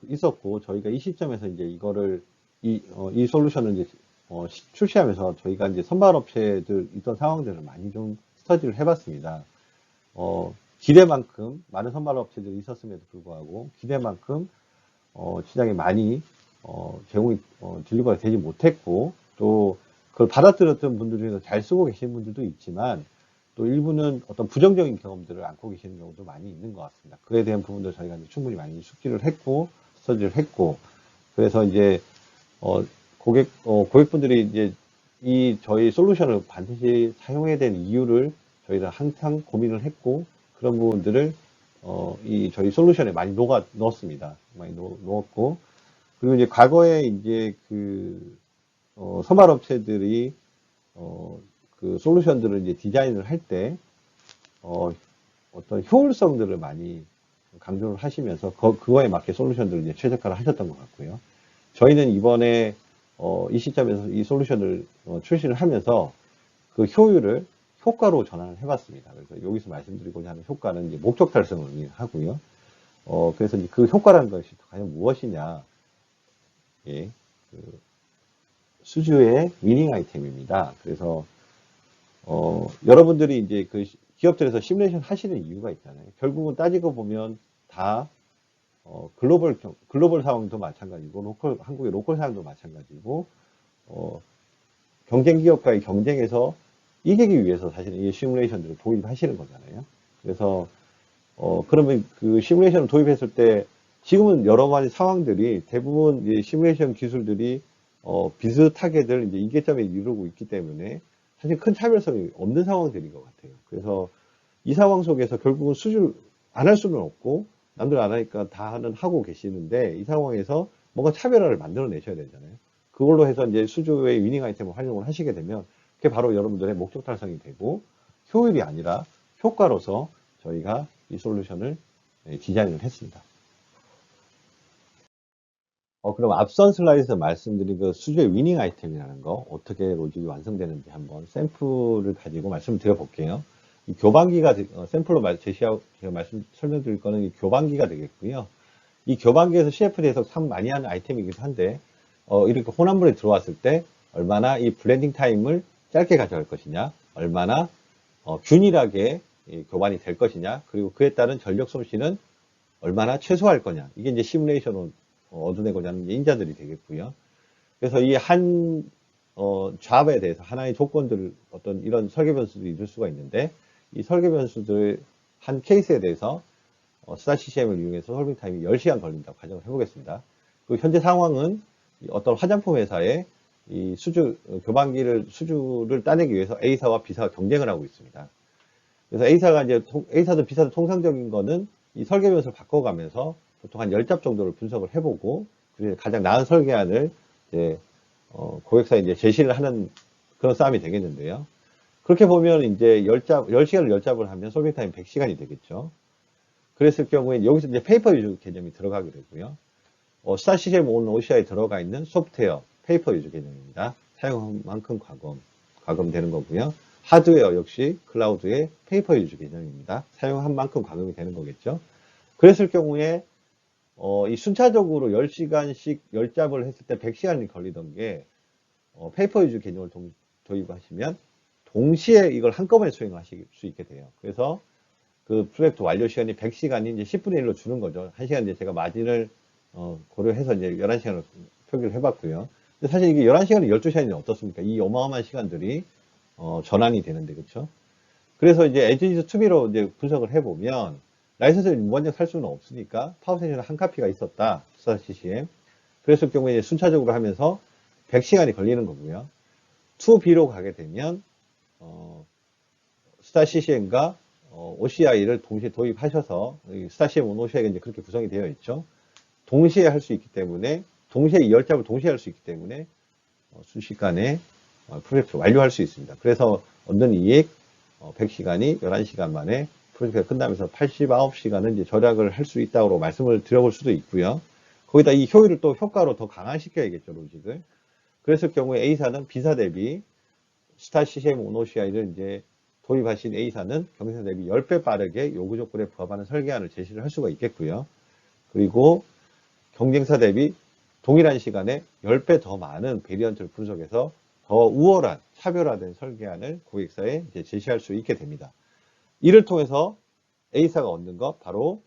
있었고, 저희가 이 시점에서 이제 이 솔루션을 이제, 출시하면서 저희가 이제 선발 업체들 있던 상황들을 많이 좀 스터디를 해봤습니다. 기대만큼 많은 선발 업체들이 있었음에도 불구하고, 기대만큼, 시장에 많이, 딜리버가 되지 못했고, 또 그걸 받아들였던 분들 중에서 잘 쓰고 계신 분들도 있지만 또 일부는 어떤 부정적인 경험들을 안고 계시는 경우도 많이 있는 것 같습니다. 그에 대한 부분도 저희가 이제 충분히 많이 숙지를 했고 스터디를 했고 그래서 이제 고객분들이 이제 이 저희 솔루션을 반드시 사용해야 되는 이유를 저희가 항상 고민을 했고 그런 부분들을 이 저희 솔루션에 많이 넣었습니다. 많이 넣었고 그리고 이제 과거에 이제 선발업체들이 그 솔루션들을 이제 디자인을 할 때 어떤 효율성들을 많이 강조를 하시면서 그거에 맞게 솔루션들을 이제 최적화를 하셨던 것 같고요. 저희는 이번에 이 시점에서 이 솔루션을 출시를 하면서 그 효율을 효과로 전환을 해봤습니다. 그래서 여기서 말씀드리고자 하는 효과는 이제 목적 달성을 의미하고요. 그래서 이제 그 효과라는 것이 과연 무엇이냐? 예, 수주의 위닝 아이템입니다. 그래서 여러분들이 이제 그 기업들에서 시뮬레이션 하시는 이유가 있잖아요. 결국은 따지고 보면 다 글로벌 상황도 마찬가지고 한국의 로컬 상황도 마찬가지고 경쟁 기업과의 경쟁에서 이기기 위해서 사실은 이 시뮬레이션들을 도입하시는 거잖아요. 그래서 그러면 그 시뮬레이션을 도입했을 때 지금은 여러 가지 상황들이 대부분 이제 시뮬레이션 기술들이 비슷하게들 이제 이계점에 이르고 있기 때문에 사실 큰 차별성이 없는 상황들인 것 같아요. 그래서 이 상황 속에서 결국은 수주를 안 할 수는 없고 남들 안 하니까 다는 하고 계시는데 이 상황에서 뭔가 차별화를 만들어내셔야 되잖아요. 그걸로 해서 이제 수주의 위닝 아이템을 활용을 하시게 되면 그게 바로 여러분들의 목적 달성이 되고 효율이 아니라 효과로서 저희가 이 솔루션을 디자인을 했습니다. 그럼 앞선 슬라이드에서 말씀드린 그 수주의 위닝 아이템이라는 거 어떻게 로직이 완성되는지 한번 샘플을 가지고 말씀을 드려볼게요. 이 교반기가 샘플로 제시하고 제가 설명드릴 거는 이 교반기가 되겠고요. 이 교반기에서 CFD에서 참 많이 하는 아이템이기도 한데 이렇게 혼합물에 들어왔을 때 얼마나 이 블렌딩 타임을 짧게 가져갈 것이냐, 얼마나 균일하게 교반이 될 것이냐, 그리고 그에 따른 전력 손실은 얼마나 최소화할 거냐. 이게 이제 시뮬레이션으로 얻어내고자 하는 인자들이 되겠고요. 그래서 이 잡에 대해서 하나의 조건들을 어떤 이런 설계 변수들이 있을 수가 있는데 이 설계 변수들 한 케이스에 대해서 스타 CCM을 이용해서 솔빙 타임이 10시간 걸린다고 가정을 해보겠습니다. 그 현재 상황은 어떤 화장품 회사의 이 교반기를 수주를 따내기 위해서 A사와 B사가 경쟁을 하고 있습니다. 그래서 A사든 B사든 통상적인 거는 이 설계 변수를 바꿔가면서 보통 한 10잡 정도를 분석을 해보고 그래서 가장 나은 설계안을 이제 고객사에 이제 제시를 하는 그런 싸움이 되겠는데요. 그렇게 보면 이제 10시간을 10잡을 하면 솔빙 타임 100시간이 되겠죠. 그랬을 경우에 여기서 이제 페이퍼 유저 개념이 들어가게 되고요. 스타 CCM 온 OCI에 들어가 있는 소프트웨어 페이퍼 유저 개념입니다. 사용한 만큼 과금되는 거고요. 하드웨어 역시 클라우드의 페이퍼 유저 개념입니다. 사용한 만큼 과금이 되는 거겠죠. 그랬을 경우에 이 순차적으로 10시간씩 10잡을 했을 때 100시간이 걸리던 게 페이퍼 유저 개념을 도입하시면 동시에 이걸 한꺼번에 수행하실 수 있게 돼요. 그래서 그 프로젝트 완료 시간이 100시간이 이제 10분의 1로 주는 거죠. 1시간 이제 제가 마진을 고려해서 이제 11시간을 표기를 해봤고요. 근데 사실 이게 11시간이 12시간이 어떻습니까? 이 어마어마한 시간들이 전환이 되는데, 그렇죠? 그래서 이제 에지니스 투비로 이제 분석을 해보면 라이선스를 무한정 살 수는 없으니까 파워센션에 한 카피가 있었다. 스타 CCM. 그랬을 경우에 이제 순차적으로 하면서 100시간이 걸리는 거고요. 2B로 가게 되면 스타 CCM과 OCI를 동시에 도입하셔서 스타 CCM 온 OCI가 이제 그렇게 구성이 되어 있죠. 동시에 할 수 있기 때문에 동시에 이 10잡을 동시에 할 수 있기 때문에 순식간에 프로젝트를 완료할 수 있습니다. 그래서 얻는 이익 100시간이 11시간 만에 프로젝트가 끝나면서 89시간은 이제 절약을 할 수 있다고 말씀을 드려볼 수도 있고요. 거기다 이 효율을 또 효과로 더 강화시켜야겠죠, 로직을. 그랬을 경우에 A사는 B사 대비 스타 CCM 온 OCI를 이제 도입하신 A사는 경쟁사 대비 10배 빠르게 요구 조건에 부합하는 설계안을 제시를 할 수가 있겠고요. 그리고 경쟁사 대비 동일한 시간에 10배 더 많은 베리언트를 분석해서 더 우월한 차별화된 설계안을 고객사에 이제 제시할 수 있게 됩니다. 이를 통해서 A사가 얻는 것 바로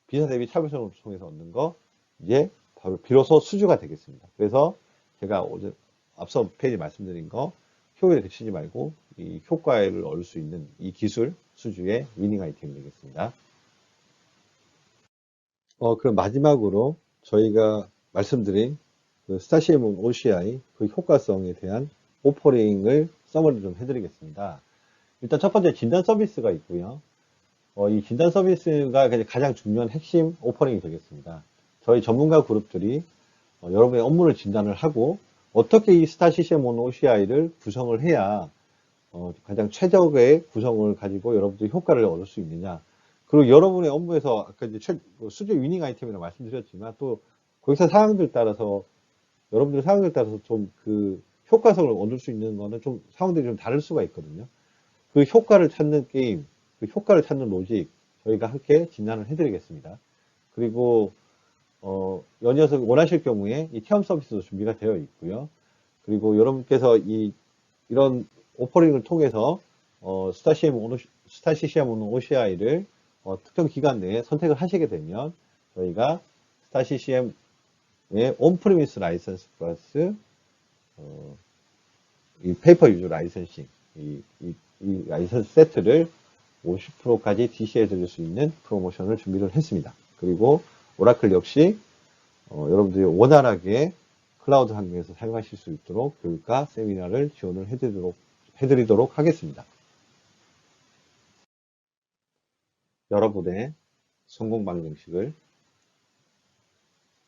B사 대비 차별성을 통해서 얻는 것 이제 바로 비로소 수주가 되겠습니다. 그래서 제가 앞서 페이지 말씀드린 거 효율에 그치지 말고 이 효과를 얻을 수 있는 이 기술 수주의 위닝 아이템이 되겠습니다. 그럼 마지막으로 저희가 말씀드린 그 스타시엠 OCI 그 효과성에 대한 오퍼링을 서머리 좀 해드리겠습니다. 일단 첫 번째 진단 서비스가 있고요. 이 진단 서비스가 가장 중요한 핵심 오퍼링이 되겠습니다. 저희 전문가 그룹들이 여러분의 업무를 진단을 하고 어떻게 이 스타시엠 OCI를 구성을 해야 가장 최적의 구성을 가지고 여러분들이 효과를 얻을 수 있느냐. 그리고 여러분의 업무에서 아까 이제 수주 위닝 아이템이라고 말씀드렸지만 또 거기서 상황들 따라서 여러분들 상황들 따라서 좀 그 효과성을 얻을 수 있는 거는 좀 상황들이 좀 다를 수가 있거든요. 그 효과를 찾는 게임, 그 효과를 찾는 로직 저희가 함께 진단을 해드리겠습니다. 그리고 연이어서 원하실 경우에 이 체험 서비스도 준비가 되어 있고요. 그리고 여러분께서 이런 오퍼링을 통해서 스타시시엠 OCI를 특정 기간 내에 선택을 하시게 되면 저희가 스타시시엠의 온프리미스 라이선스 플러스 이 페이퍼 유저 라이선싱 이 라이선스 세트를 50%까지 DC해 드릴 수 있는 프로모션을 준비를 했습니다. 그리고 오라클 역시 여러분들이 원활하게 클라우드 환경에서 사용하실 수 있도록 교육과 세미나를 지원을 해드리도록 하겠습니다. 여러분의 성공 방정식을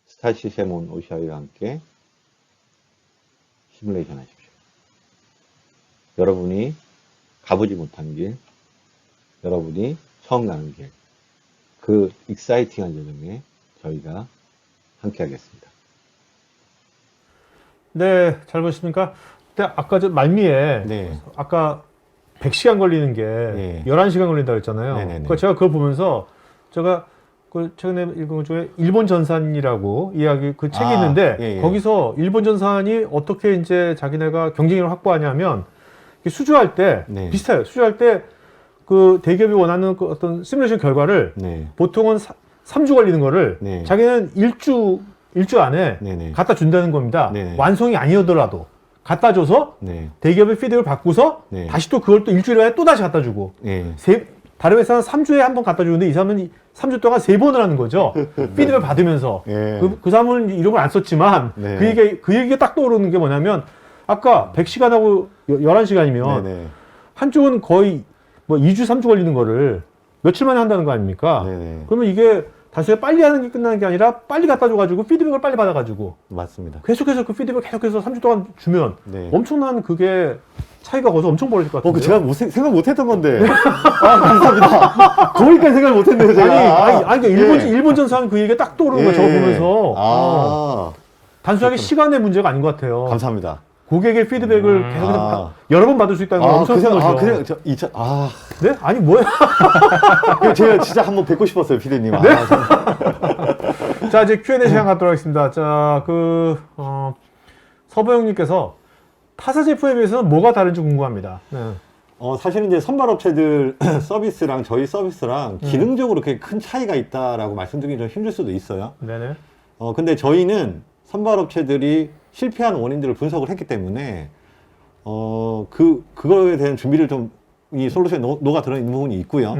스타시시엠 OCI와 함께 시뮬레이션 하십시오. 여러분이 가보지 못한 길, 여러분이 처음 가는 길, 그 익사이팅한 여정에 저희가 함께 하겠습니다. 네, 잘 보셨습니까? 근데 아까 저 말미에 네. 아까 100시간 걸리는 게 네. 11시간 걸린다고 했잖아요. 네네네. 그러니까 제가 그걸 보면서 제가 그 최근에 읽은 것 중에 일본 전산이라고 이야기 그 책이 있는데 예, 예. 거기서 일본 전산이 어떻게 이제 자기네가 경쟁력을 확보하냐면 수주할 때 네. 비슷해요. 수주할 때 그 대기업이 원하는 그 어떤 시뮬레이션 결과를 네. 보통은 3주 걸리는 거를 네. 자기는 일주 안에 네네. 갖다 준다는 겁니다. 네네. 완성이 아니더라도 갖다 줘서 네. 대기업의 피드백을 받고서 네. 다시 또 그걸 또 일주일 안에 또 다시 갖다 주고 네. 다른 회사는 3주에 한 번 갖다 주는데 이 사람은 3주 동안 3번을 하는 거죠. 피드백을 받으면서. 네. 그 사람은 이런 걸 안 썼지만 네. 그 얘기가 딱 떠오르는 게 뭐냐면 아까 100시간하고 11시간이면 네네. 한쪽은 거의 뭐 2주, 3주 걸리는 거를 며칠 만에 한다는 거 아닙니까? 네네. 그러면 이게 단순히 빨리 하는 게 끝나는 게 아니라 빨리 갖다 줘가지고 피드백을 빨리 받아가지고 맞습니다. 계속해서 그 피드백을 계속해서 3주 동안 주면 네. 엄청난 그게 차이가 거기서 엄청 벌어질 것 같아요. 제가 생각 못 했던 건데. 감사합니다. 거기까지 생각 못 했네요, 제가. 아니, 그러니까 일본 전사는 그 얘기가 딱 떠오르는 거예요, 저거 보면서. 단순하게 시간의 문제가 아닌 것 같아요. 감사합니다. 고객의 피드백을 계속해서 여러 번 받을 수 있다는 건 엄청 큰 거죠. 그냥, 네? 아니, 뭐야? 제가 진짜 한번 뵙고 싶었어요, 피디님. 네? 자, 이제 Q&A 시간 갖도록 하겠습니다. 자, 서보영님께서 타사 제품에 비해서는 뭐가 다른지 궁금합니다. 네. 사실은 이제 선발업체들 서비스랑 저희 서비스랑 기능적으로 그렇게 큰 차이가 있다라고 말씀드리기 좀 힘들 수도 있어요. 네네. 근데 저희는 선발업체들이 실패한 원인들을 분석을 했기 때문에, 그거에 대한 준비를 좀, 이 솔루션에 녹아 들어있는 부분이 있고요.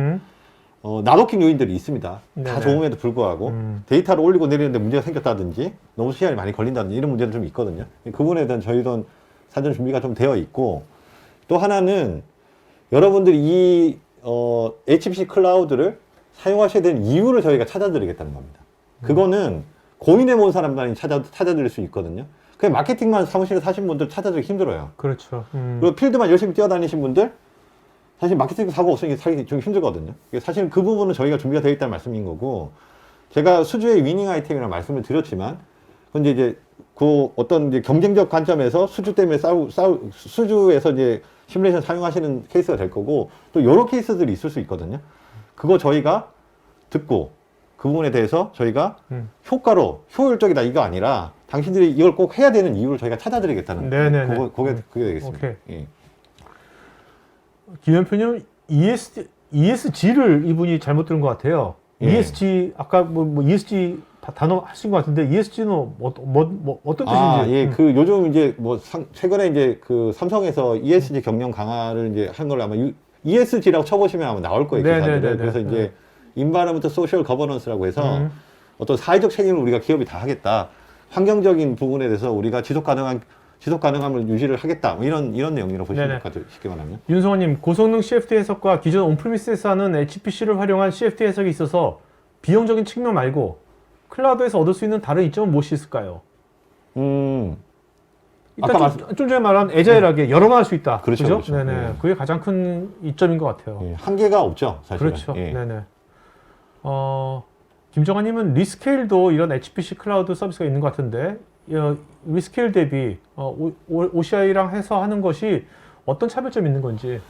나도킹 요인들이 있습니다. 네네. 다 좋음에도 불구하고, 데이터를 올리고 내리는데 문제가 생겼다든지, 너무 시간이 많이 걸린다든지, 이런 문제도 좀 있거든요. 그 부분에 대한 저희도 사전 준비가 좀 되어 있고, 또 하나는, 여러분들이 이, HPC 클라우드를 사용하셔야 되는 이유를 저희가 찾아드리겠다는 겁니다. 그거는 고민해본 사람만이 찾아드릴 수 있거든요. 그냥 마케팅만 사무실에 사신 분들 찾아드리기 힘들어요. 그렇죠. 그리고 필드만 열심히 뛰어다니신 분들, 사실 마케팅 사고 없으니 사기 좀 힘들거든요. 사실 그 부분은 저희가 준비가 되어 있다는 말씀인 거고, 제가 수주의 위닝 아이템이라는 말씀을 드렸지만, 근데 이제 그 어떤 이제 경쟁적 관점에서 수주 때문에 수주에서 이제 시뮬레이션 사용하시는 케이스가 될 거고, 또 여러 케이스들이 있을 수 있거든요. 그거 저희가 듣고, 그 부분에 대해서 저희가 효율적이다 이거 아니라 당신들이 이걸 꼭 해야 되는 이유를 저희가 찾아드리겠다는 네네네. 그게 되겠습니다. 오케이. 예. 김현표님 ESG를 이분이 잘못 들은 것 같아요. 예. ESG 아까 뭐 ESG 단어 하신 것 같은데 ESG는 어떤 뜻인지. 아, 예, 그 요즘 이제 뭐 최근에 이제 그 삼성에서 ESG 경영 강화를 이제 한 걸 아마 ESG라고 쳐보시면 아마 나올 거예요, 네네네네. 기사들을. 그래서 이제 Environmental Social Governance라고 해서 어떤 사회적 책임을 우리가 기업이 다 하겠다. 환경적인 부분에 대해서 우리가 지속 가능함을 유지를 하겠다. 뭐 이런 내용이라고 보시면 될 것 같아요. 쉽게 말하면. 윤성원님, 고성능 CFD 해석과 기존 온프리미스에서 하는 HPC를 활용한 CFD 해석이 있어서 비용적인 측면 말고 클라우드에서 얻을 수 있는 다른 이점은 무엇이 있을까요? 일단 아까 좀 전에 말한 애자일하게 여러 번 할 수 있다. 그렇죠, 그죠? 그렇죠. 네네. 예. 그게 가장 큰 이점인 것 같아요. 예, 한계가 없죠, 사실은. 그렇죠. 예. 네네. 김정환님은 리스케일도 이런 HPC 클라우드 서비스가 있는 것 같은데 리스케일 대비 OCI랑 해서 하는 것이 어떤 차별점이 있는 건지.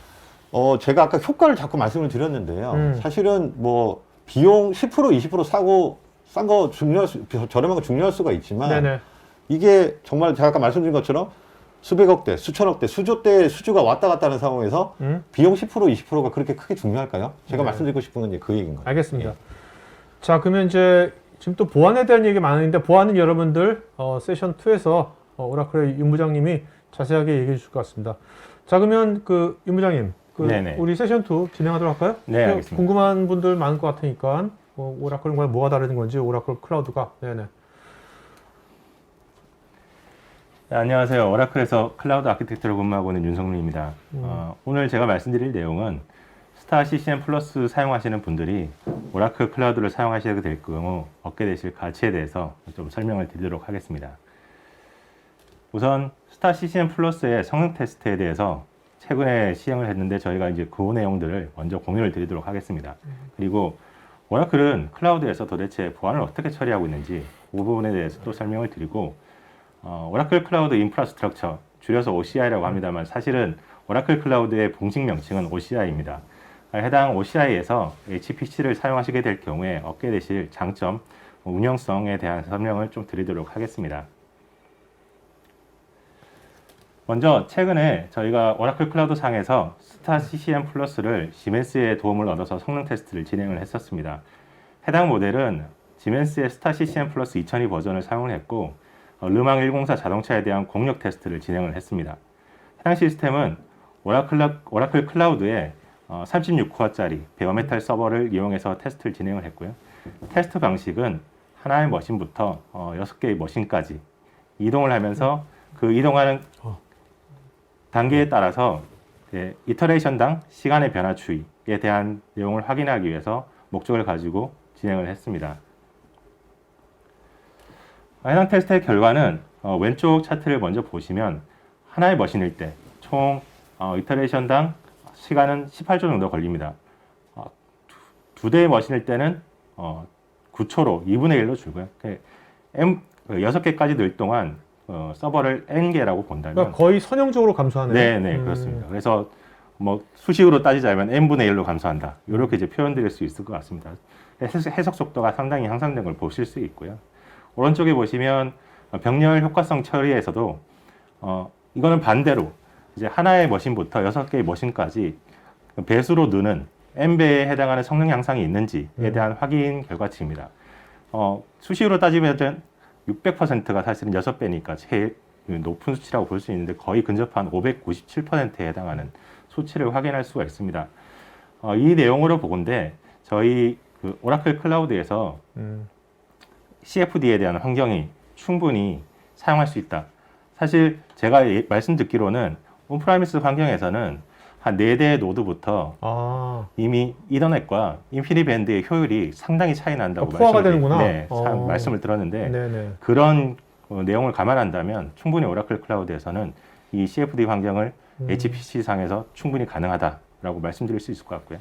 제가 아까 효과를 자꾸 말씀을 드렸는데요. 사실은 뭐 비용 10% 20% 싼 거 저렴한 거 중요할 수가 있지만 네네. 이게 정말 제가 아까 말씀드린 것처럼 수백억 대, 수천억 대, 수조 대 수주가 왔다 갔다 하는 상황에서 비용 10% 20%가 그렇게 크게 중요할까요? 제가 네. 말씀드리고 싶은 건 이제 그 얘기인 거예요. 알겠습니다. 예. 자, 그러면 이제 지금 또 보안에 대한 얘기 많은데 보안은 여러분들 세션 2에서 오라클의 윤 부장님이 자세하게 얘기해 주실 것 같습니다. 자, 그러면 그 윤 부장님, 네네. 우리 세션 2 진행하도록 할까요? 네, 알겠습니다. 궁금한 분들 많을 것 같으니까 오라클과 뭐가 다른 건지 오라클 클라우드가. 네네. 네, 안녕하세요. 오라클에서 클라우드 아키텍처로 근무하고 있는 윤성루입니다. 오늘 제가 말씀드릴 내용은 스타 CCM 플러스 사용하시는 분들이 오라클 클라우드를 사용하시게 될 경우 얻게 되실 가치에 대해서 좀 설명을 드리도록 하겠습니다. 우선 스타 CCM 플러스의 성능 테스트에 대해서 최근에 시행을 했는데 저희가 이제 그 내용들을 먼저 공유를 드리도록 하겠습니다. 그리고 오라클은 클라우드에서 도대체 보안을 어떻게 처리하고 있는지 그 부분에 대해서 또 설명을 드리고 오라클 클라우드 인프라스트럭처, 줄여서 OCI라고 합니다만 사실은 오라클 클라우드의 공식 명칭은 OCI입니다. 해당 OCI에서 HPC를 사용하시게 될 경우에 얻게 되실 장점, 운영성에 대한 설명을 좀 드리도록 하겠습니다. 먼저 최근에 저희가 오라클 클라우드 상에서 스타 CCM 플러스를 시멘스의 도움을 얻어서 성능 테스트를 진행을 했었습니다. 해당 모델은 시멘스의 스타 CCM 플러스 2002 버전을 사용을 했고 르망 104 자동차에 대한 공력 테스트를 진행을 했습니다. 해당 시스템은 오라클 클라우드에 36코어짜리 베어메탈 서버를 이용해서 테스트를 진행을 했고요. 테스트 방식은 하나의 머신부터 6개의 머신까지 이동을 하면서 그 이동하는 단계에 따라서 이터레이션당 시간의 변화 추이에 대한 내용을 확인하기 위해서 목적을 가지고 진행을 했습니다. 해당 테스트의 결과는 왼쪽 차트를 먼저 보시면 하나의 머신일 때 총 이터레이션당 시간은 18초 정도 걸립니다. 두 대의 머신일 때는 9초로 2분의 1로 줄고요. 6개까지 늘 동안 서버를 N개라고 본다면 그러니까 거의 선형적으로 감소하네요. 네, 그렇습니다. 그래서 뭐 수식으로 따지자면 N분의 1로 감소한다. 이렇게 이제 표현드릴 수 있을 것 같습니다. 해석 속도가 상당히 향상된 걸 보실 수 있고요. 오른쪽에 보시면 병렬 효과성 처리에서도 이거는 반대로 이제 하나의 머신부터 6개의 머신까지 배수로 느는 N배에 해당하는 성능 향상이 있는지에 대한 확인 결과치입니다. 수식으로 따지면 600%가 사실은 6배니까 제일 높은 수치라고 볼 수 있는데 거의 근접한 597%에 해당하는 수치를 확인할 수가 있습니다. 이 내용으로 보건대 저희 그 오라클 클라우드에서 CFD에 대한 환경이 충분히 사용할 수 있다. 사실 제가 말씀 듣기로는 온프라미스 환경에서는 한 4대의 노드부터 이미 이더넷과 인피니밴드의 효율이 상당히 차이 난다고 포화가 되는구나. 말씀을 들었는데 네네. 그런 내용을 감안한다면 충분히 오라클 클라우드에서는 이 CFD 환경을 HPC 상에서 충분히 가능하다라고 말씀드릴 수 있을 것 같고요.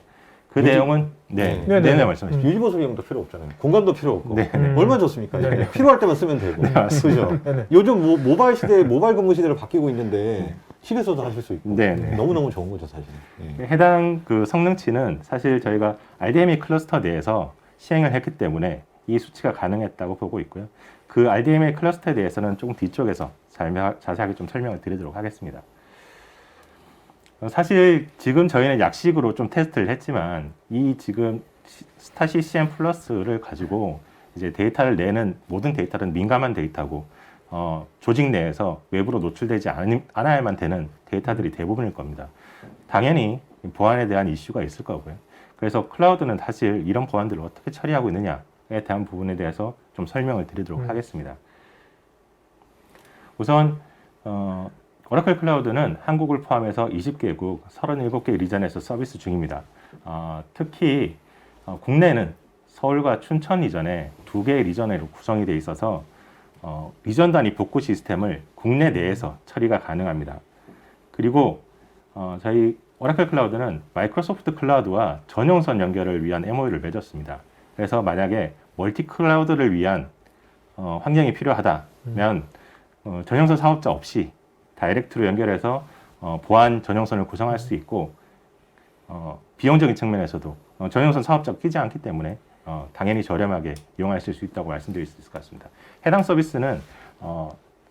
그 내용은 네네. 말씀하십시오. 유지보수 비용도 필요 없잖아요. 공간도 필요 없고. 네. 얼마나 좋습니까? 네네. 필요할 때만 쓰면 되고. 그죠? 네네. 요즘 모바일 시대, 모바일 근무 시대로 바뀌고 있는데 집에서도 하실 수 있고. 네네. 너무너무 좋은 거죠, 사실. 예. 해당 그 성능치는 사실 저희가 RDMA 클러스터 내에서 시행을 했기 때문에 이 수치가 가능했다고 보고 있고요. 그 RDMA 클러스터에 대해서는 조금 뒤쪽에서 자세하게 좀 설명을 드리도록 하겠습니다. 사실 지금 저희는 약식으로 좀 테스트를 했지만 이 지금 스타 CCM 플러스를 가지고 이제 데이터를 내는 모든 데이터는 민감한 데이터고 조직 내에서 외부로 노출되지 않아야만 되는 데이터들이 대부분일 겁니다. 당연히 보안에 대한 이슈가 있을 거고요. 그래서 클라우드는 사실 이런 보안들을 어떻게 처리하고 있느냐에 대한 부분에 대해서 좀 설명을 드리도록 하겠습니다. 우선 오라클 클라우드는 한국을 포함해서 20개국 37개 리전에서 서비스 중입니다. 특히 국내는 서울과 춘천 리전에 2개의 리전으로 구성이 되어 있어서 리전 단위 복구 시스템을 국내 내에서 처리가 가능합니다. 그리고 저희 오라클 클라우드는 마이크로소프트 클라우드와 전용선 연결을 위한 MOU를 맺었습니다. 그래서 만약에 멀티 클라우드를 위한 환경이 필요하다면 전용선 사업자 없이 다이렉트로 연결해서 보안 전용선을 구성할 수 있고 비용적인 측면에서도 전용선 사업자가 끼지 않기 때문에 당연히 저렴하게 이용하실 수 있다고 말씀드릴 수 있을 것 같습니다. 해당 서비스는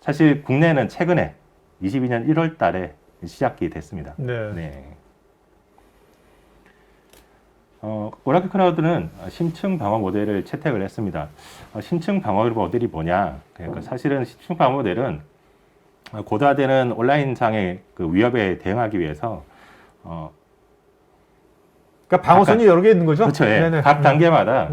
사실 국내는 최근에 22년 1월 달에 시작이 됐습니다. 네. 오라클 클라우드는 심층 방어 모델을 채택을 했습니다. 심층 방어 모델이 뭐냐? 그러니까 사실은 심층 방어 모델은 고도화되는 온라인상의 그 위협에 대응하기 위해서 그러니까 방어선이 여러 개 있는 거죠? 그렇죠. 예. 네네. 각 단계마다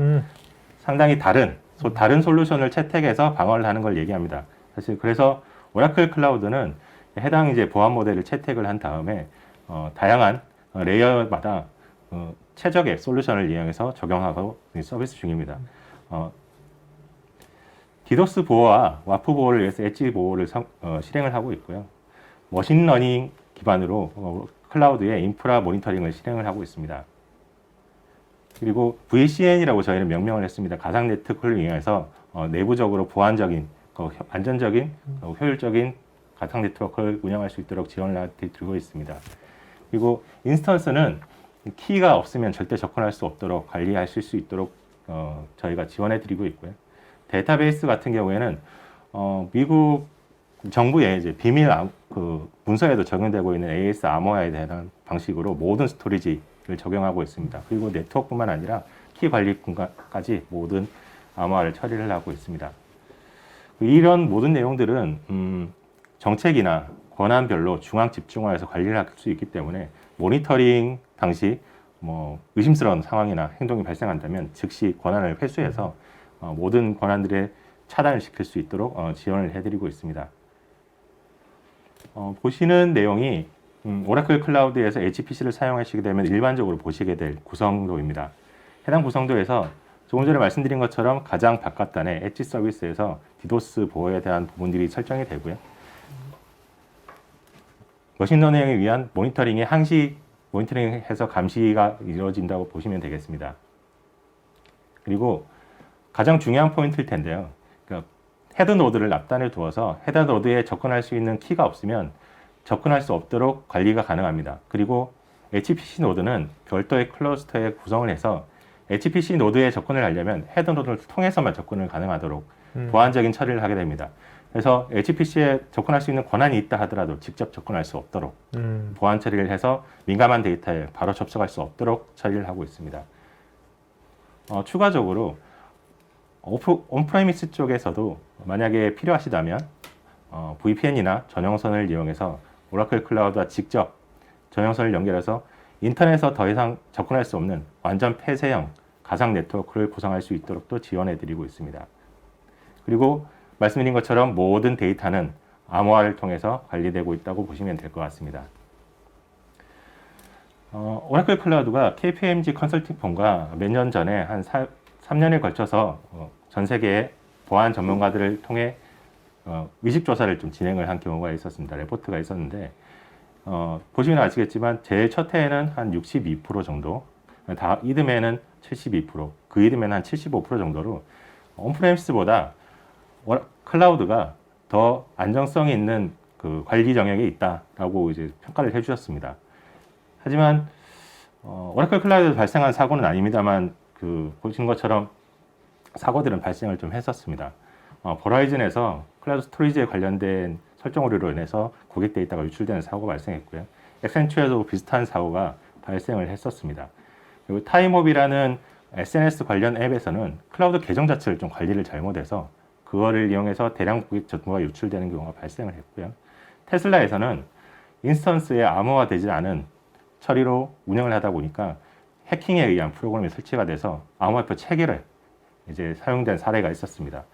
상당히 다른 솔루션을 채택해서 방어를 하는 걸 얘기합니다. 사실 그래서 오라클 클라우드는 해당 이제 보안 모델을 채택을 한 다음에 다양한 레이어마다 최적의 솔루션을 이용해서 적용하고 서비스 중입니다. 디도스 보호와 와프 보호를 위해서 엣지 보호를 실행을 하고 있고요. 머신러닝 기반으로 클라우드의 인프라 모니터링을 실행을 하고 있습니다. 그리고 VCN이라고 저희는 명명을 했습니다. 가상 네트워크를 이용해서 내부적으로 보안적인, 안전적인, 효율적인 가상 네트워크를 운영할 수 있도록 지원을 드리고 있습니다. 그리고 인스턴스는 키가 없으면 절대 접근할 수 없도록 관리하실 수 있도록 저희가 지원해 드리고 있고요. 데이터베이스 같은 경우에는 미국 정부의 이제 비밀 문서에도 적용되고 있는 AS 아머에 대한 방식으로 모든 스토리지를 적용하고 있습니다. 그리고 네트워크뿐만 아니라 키 관리 공간까지 모든 아머를 처리를 하고 있습니다. 이런 모든 내용들은 정책이나 권한별로 중앙 집중화해서 관리를 할 수 있기 때문에 모니터링 당시 의심스러운 상황이나 행동이 발생한다면 즉시 권한을 회수해서 모든 권한들의 차단을 시킬 수 있도록 지원을 해드리고 있습니다. 보시는 내용이 오라클 클라우드에서 HPC를 사용하시게 되면 일반적으로 보시게 될 구성도입니다. 해당 구성도에서 조금 전에 말씀드린 것처럼 가장 바깥단에 엣지 서비스에서 디도스 보호에 대한 부분들이 설정이 되고요. 머신러닝에 위한 모니터링해서 감시가 이루어진다고 보시면 되겠습니다. 그리고 가장 중요한 포인트일 텐데요. 그러니까 헤드 노드를 앞단에 두어서 헤드 노드에 접근할 수 있는 키가 없으면 접근할 수 없도록 관리가 가능합니다. 그리고 HPC 노드는 별도의 클러스터에 구성을 해서 HPC 노드에 접근을 하려면 헤드 노드를 통해서만 접근을 가능하도록 보안적인 처리를 하게 됩니다. 그래서 HPC에 접근할 수 있는 권한이 있다 하더라도 직접 접근할 수 없도록 보안 처리를 해서 민감한 데이터에 바로 접속할 수 없도록 처리를 하고 있습니다. 추가적으로 온프레미스 쪽에서도 만약에 필요하시다면 VPN이나 전용선을 이용해서 오라클 클라우드와 직접 전용선을 연결해서 인터넷에서 더 이상 접근할 수 없는 완전 폐쇄형 가상 네트워크를 구성할 수 있도록 또 지원해 드리고 있습니다. 그리고 말씀드린 것처럼 모든 데이터는 암호화를 통해서 관리되고 있다고 보시면 될 것 같습니다. 오라클 클라우드가 KPMG 컨설팅 펌과 몇 년 전에 한 3년에 걸쳐서 전 세계의 보안 전문가들을 통해 위식 조사를 좀 진행을 한 경우가 있었습니다. 레포트가 있었는데 보시면 아시겠지만 제일 첫 해에는 한 62% 정도, 이듬해는 72%, 그 이듬해는 한 75% 정도로 온프레미스보다 클라우드가 더 안정성이 있는 그 관리 영역에 있다라고 이제 평가를 해주셨습니다. 하지만 오라클 클라우드에서 발생한 사고는 아닙니다만 보신 것처럼 사고들은 발생을 좀 했었습니다. 버라이즌에서 클라우드 스토리지에 관련된 설정 오류로 인해서 고객 데이터가 유출되는 사고가 발생했고요. 액센츄에도 비슷한 사고가 발생을 했었습니다. 그리고 타임옵이라는 SNS 관련 앱에서는 클라우드 계정 자체를 좀 관리를 잘못해서 그거를 이용해서 대량 고객 정보가 유출되는 경우가 발생을 했고요. 테슬라에서는 인스턴스에 암호화되지 않은 처리로 운영을 하다 보니까 해킹에 의한 프로그램이 설치가 돼서 암호화표 체계를 이제 사용된 사례가 있었습니다.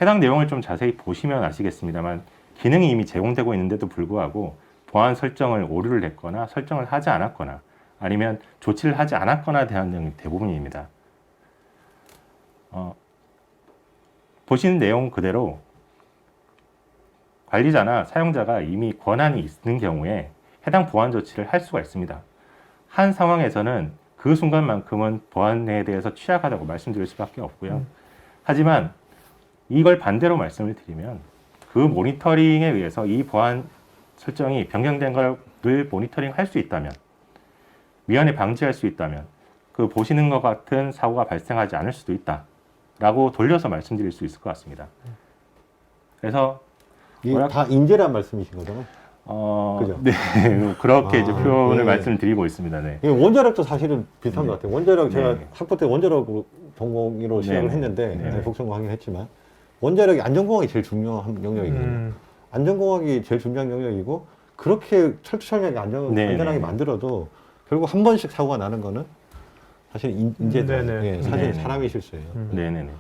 해당 내용을 좀 자세히 보시면 아시겠습니다만 기능이 이미 제공되고 있는데도 불구하고 보안 설정을 오류를 했거나 설정을 하지 않았거나 아니면 조치를 하지 않았거나 대한 내용이 대부분입니다. 보시는 내용 그대로 관리자나 사용자가 이미 권한이 있는 경우에 해당 보안 조치를 할 수가 있습니다. 한 상황에서는 그 순간만큼은 보안에 대해서 취약하다고 말씀드릴 수밖에 없고요. 하지만 이걸 반대로 말씀을 드리면 그 모니터링에 의해서 이 보안 설정이 변경된 걸 모니터링 할 수 있다면, 미연에 방지할 수 있다면 그 보시는 것 같은 사고가 발생하지 않을 수도 있다 라고 돌려서 말씀드릴 수 있을 것 같습니다. 그래서 이게 다 인재란 말씀이신 거잖아요. 그죠? 네, 그렇게 이제 표현을 네. 말씀드리고 있습니다. 네. 이게 원자력도 사실은 비슷한 것 같아요. 원자력 제가 네. 학부 때 원자력으로 전공으로 시작을 네. 했는데 네. 복성공학을 했지만 원자력이 안전공학이 제일 중요한 영역이거든요. 안전공학이 제일 중요한 영역이고 그렇게 철두철미하게 안전하게 네. 만들어도 결국 한 번씩 사고가 나는 거는 사실 인재들, 네네. 예, 사실 네네. 사람의 실수예요. 네네네.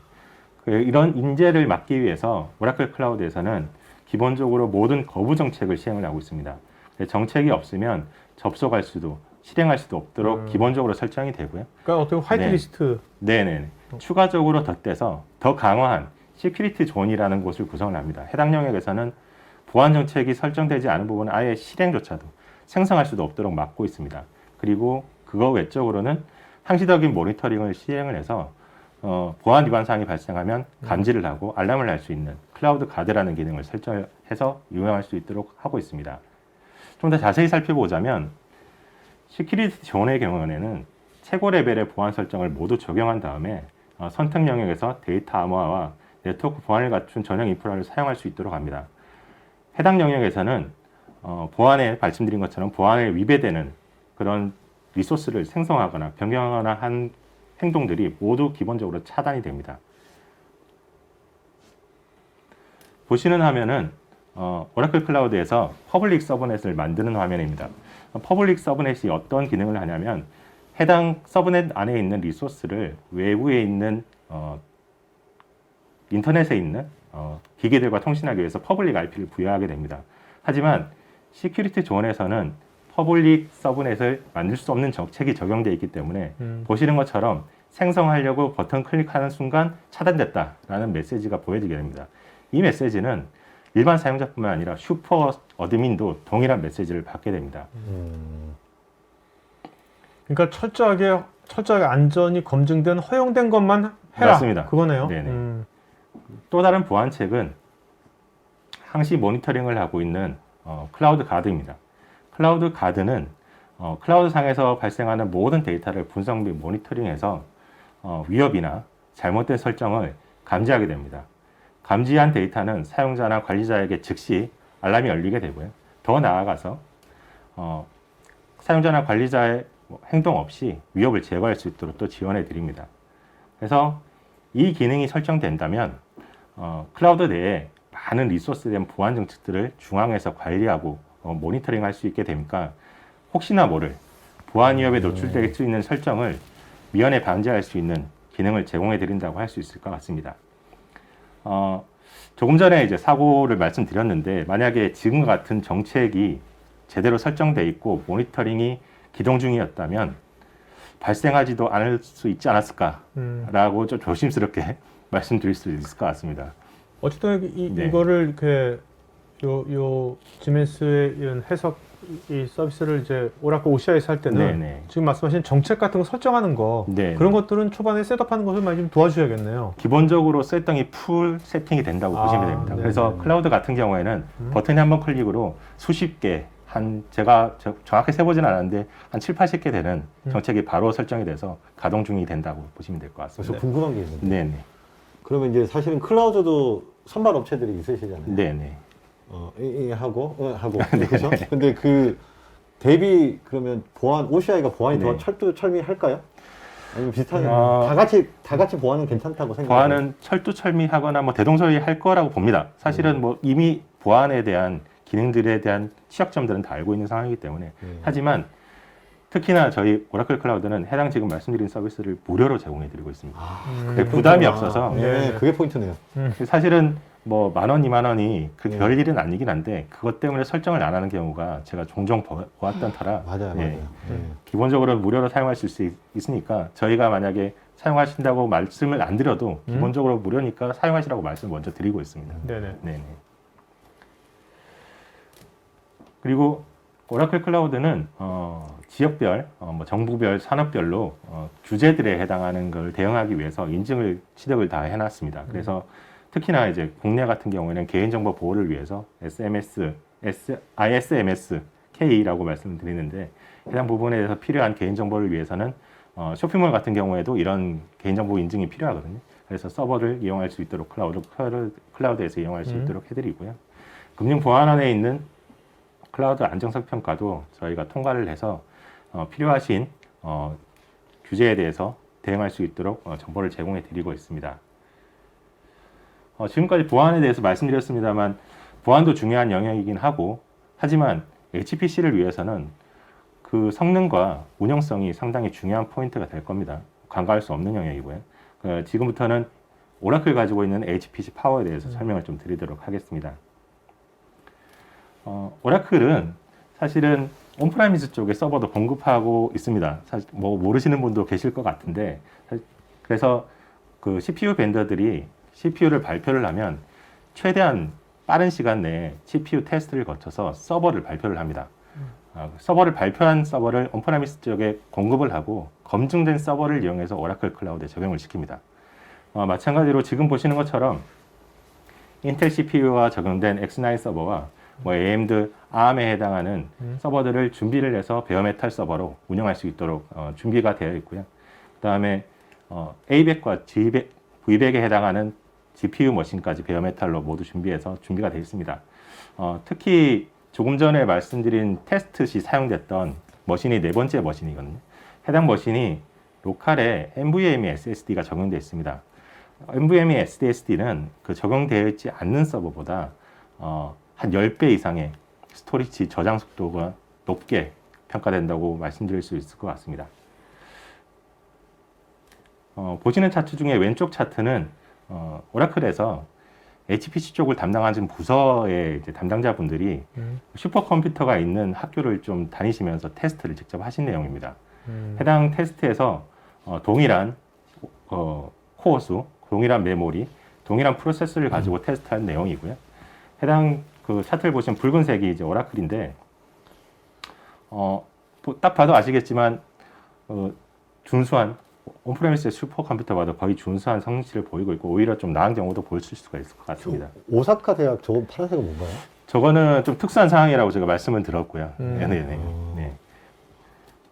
이런 인재를 막기 위해서 오라클 클라우드에서는 기본적으로 모든 거부 정책을 시행을 하고 있습니다. 정책이 없으면 접속할 수도 실행할 수도 없도록 기본적으로 설정이 되고요. 그러니까 어떻게 화이트리스트. 네네. 추가적으로 덧대서 더 강화한 시큐리티 존이라는 곳을 구성을 합니다. 해당 영역에서는 보안 정책이 설정되지 않은 부분은 아예 실행조차도 생성할 수도 없도록 막고 있습니다. 그리고 그거 외적으로는 상시적인 모니터링을 시행을 해서 보안 위반 사항이 발생하면 감지를 하고 알람을 할 수 있는 클라우드 가드라는 기능을 설정해서 이용할 수 있도록 하고 있습니다. 좀 더 자세히 살펴보자면 시큐리티 존의 경우에는 최고 레벨의 보안 설정을 모두 적용한 다음에 선택 영역에서 데이터 암호화와 네트워크 보안을 갖춘 전용 인프라를 사용할 수 있도록 합니다. 해당 영역에서는 보안에 말씀드린 것처럼 보안에 위배되는 그런 리소스를 생성하거나 변경하거나 한 행동들이 모두 기본적으로 차단이 됩니다. 보시는 화면은 오라클 클라우드에서 퍼블릭 서브넷을 만드는 화면입니다. 퍼블릭 서브넷이 어떤 기능을 하냐면 해당 서브넷 안에 있는 리소스를 외부에 있는 인터넷에 있는 기계들과 통신하기 위해서 퍼블릭 IP를 부여하게 됩니다. 하지만 시큐리티 존에서는 퍼블릭 서브넷을 만들 수 없는 정책이 적용되어 있기 때문에 보시는 것처럼 생성하려고 버튼 클릭하는 순간 차단됐다라는 메시지가 보여지게 됩니다. 이 메시지는 일반 사용자뿐만 아니라 슈퍼 어드민도 동일한 메시지를 받게 됩니다. 그러니까 철저하게 안전이 검증된 허용된 것만 해라. 맞습니다. 그거네요. 네네. 또 다른 보안책은 항시 모니터링을 하고 있는 클라우드 가드입니다. 클라우드 가드는 클라우드 상에서 발생하는 모든 데이터를 분석 및 모니터링해서 위협이나 잘못된 설정을 감지하게 됩니다. 감지한 데이터는 사용자나 관리자에게 즉시 알람이 울리게 되고요. 더 나아가서 사용자나 관리자의 행동 없이 위협을 제거할 수 있도록 또 지원해 드립니다. 그래서 이 기능이 설정된다면 클라우드 내에 많은 리소스에 대한 보안 정책들을 중앙에서 관리하고 모니터링 할 수 있게 되니까 혹시나 모를 보안 위협에 노출될 수 있는 설정을 미연에 방지할 수 있는 기능을 제공해 드린다고 할 수 있을 것 같습니다. 조금 전에 이제 사고를 말씀드렸는데 만약에 지금과 같은 정책이 제대로 설정돼 있고 모니터링이 기동 중이었다면 발생하지도 않을 수 있지 않았을까라고 좀 조심스럽게 말씀드릴 수 있을 것 같습니다. 어쨌든 네. 이거를 이렇게 요 지멘스의 이런 해석 이 서비스를 이제 오라클 OCI에서 할 때는 네네. 지금 말씀하신 정책 같은 거 설정하는 거 네. 그런 것들은 초반에 셋업하는 것을 많이 좀 도와주셔야겠네요. 기본적으로 설정이 풀 세팅이 된다고 보시면 됩니다. 네. 그래서 클라우드 같은 경우에는 버튼이 한 번 클릭으로 수십 개, 제가 정확히 세보진 않았는데 한 7, 80개 되는 정책이 바로 설정이 돼서 가동 중이 된다고 보시면 될 것 그래서 같습니다. 궁금한 게 있는데 네네. 그러면 이제 사실은 클라우드도 선발 업체들이 있으시잖아요. 네네. 하고 그렇죠? 근데 그 대비 그러면 OCI가 보안이 더 네. 철두철미할까요? 아니면 비슷하게 어, 다 같이 보안은 괜찮다고 생각해요. 보안은 철두철미하거나 뭐 대동소이할 거라고 봅니다. 사실은 뭐 이미 보안에 대한 기능들에 대한 취약점들은 다 알고 있는 상황이기 때문에 하지만 특히나 저희 오라클 클라우드는 해당 지금 말씀드린 서비스를 무료로 제공해드리고 있습니다. 그게 부담이 없어서 네, 그게 포인트네요. 사실은 뭐 10,000원, 20,000원이 그 별일은 아니긴 한데 그것 때문에 설정을 안 하는 경우가 제가 종종 보았던 터라 맞아요, 예, 맞아요. 네. 기본적으로 무료로 사용하실 수 있으니까 저희가 만약에 사용하신다고 말씀을 안 드려도 기본적으로 무료니까 사용하시라고 말씀을 먼저 드리고 있습니다. 네네. 네네. 그리고 오라클 클라우드는 지역별, 뭐 정부별, 산업별로 규제들에 해당하는 걸 대응하기 위해서 인증을 취득을 다 해놨습니다. 그래서 특히나 이제 국내 같은 경우에는 개인정보 보호를 위해서 ISMS K라고 말씀을 드리는데 해당 부분에 대해서 필요한 개인정보를 위해서는 쇼핑몰 같은 경우에도 이런 개인정보 인증이 필요하거든요. 그래서 서버를 이용할 수 있도록 클라우드에서 이용할 수 있도록 해드리고요. 금융보안원에 있는 클라우드 안정성 평가도 저희가 통과를 해서 필요하신 규제에 대해서 대응할 수 있도록 정보를 제공해 드리고 있습니다. 지금까지 보안에 대해서 말씀드렸습니다만 보안도 중요한 영역이긴 하고 하지만 HPC를 위해서는 그 성능과 운영성이 상당히 중요한 포인트가 될 겁니다. 간과할 수 없는 영역이고요. 지금부터는 오라클 가지고 있는 HPC 파워에 대해서 설명을 좀 드리도록 하겠습니다. 오라클은 사실은 온프라미스 쪽에 서버도 공급하고 있습니다. 사실 뭐 모르시는 분도 계실 것 같은데 그래서 그 CPU 벤더들이 CPU를 발표를 하면 최대한 빠른 시간 내에 CPU 테스트를 거쳐서 서버를 발표를 합니다. 서버를 발표한 서버를 온프라미스 쪽에 공급을 하고 검증된 서버를 이용해서 오라클 클라우드에 적용을 시킵니다. 마찬가지로 지금 보시는 것처럼 인텔 CPU가 적용된 X9 서버와 뭐 AMD ARM에 해당하는 서버들을 준비를 해서 베어메탈 서버로 운영할 수 있도록 준비가 되어 있고요. 그 다음에 A100과 V100에 해당하는 GPU 머신까지 베어메탈로 모두 준비해서 준비가 되어 있습니다. 특히 조금 전에 말씀드린 테스트 시 사용됐던 머신이 네 번째 머신이거든요. 해당 머신이 로컬에 NVMe SSD가 적용되어 있습니다. NVMe SSD는 그 적용되어 있지 않는 서버보다 한 10배 이상의 스토리지 저장 속도가 높게 평가된다고 말씀드릴 수 있을 것 같습니다. 보시는 차트 중에 왼쪽 차트는 오라클에서 HPC 쪽을 담당하는 부서의 이제 담당자분들이 슈퍼컴퓨터가 있는 학교를 좀 다니시면서 테스트를 직접 하신 내용입니다. 해당 테스트에서 동일한 코어 수, 동일한 메모리, 동일한 프로세서를 가지고 테스트한 내용이고요. 해당 그 차트를 보시면 붉은색이 이제 오라클인데 딱 봐도 아시겠지만 준수한 온프레미스의 슈퍼컴퓨터와도 거의 준수한 성능치를 보이고 있고 오히려 좀 나은 경우도 보실 수가 있을 것 같습니다. 오사카 대학 저거 파란색은 뭔가요? 저거는 좀 특수한 상황이라고 제가 말씀을 드렸고요. 네네. 네.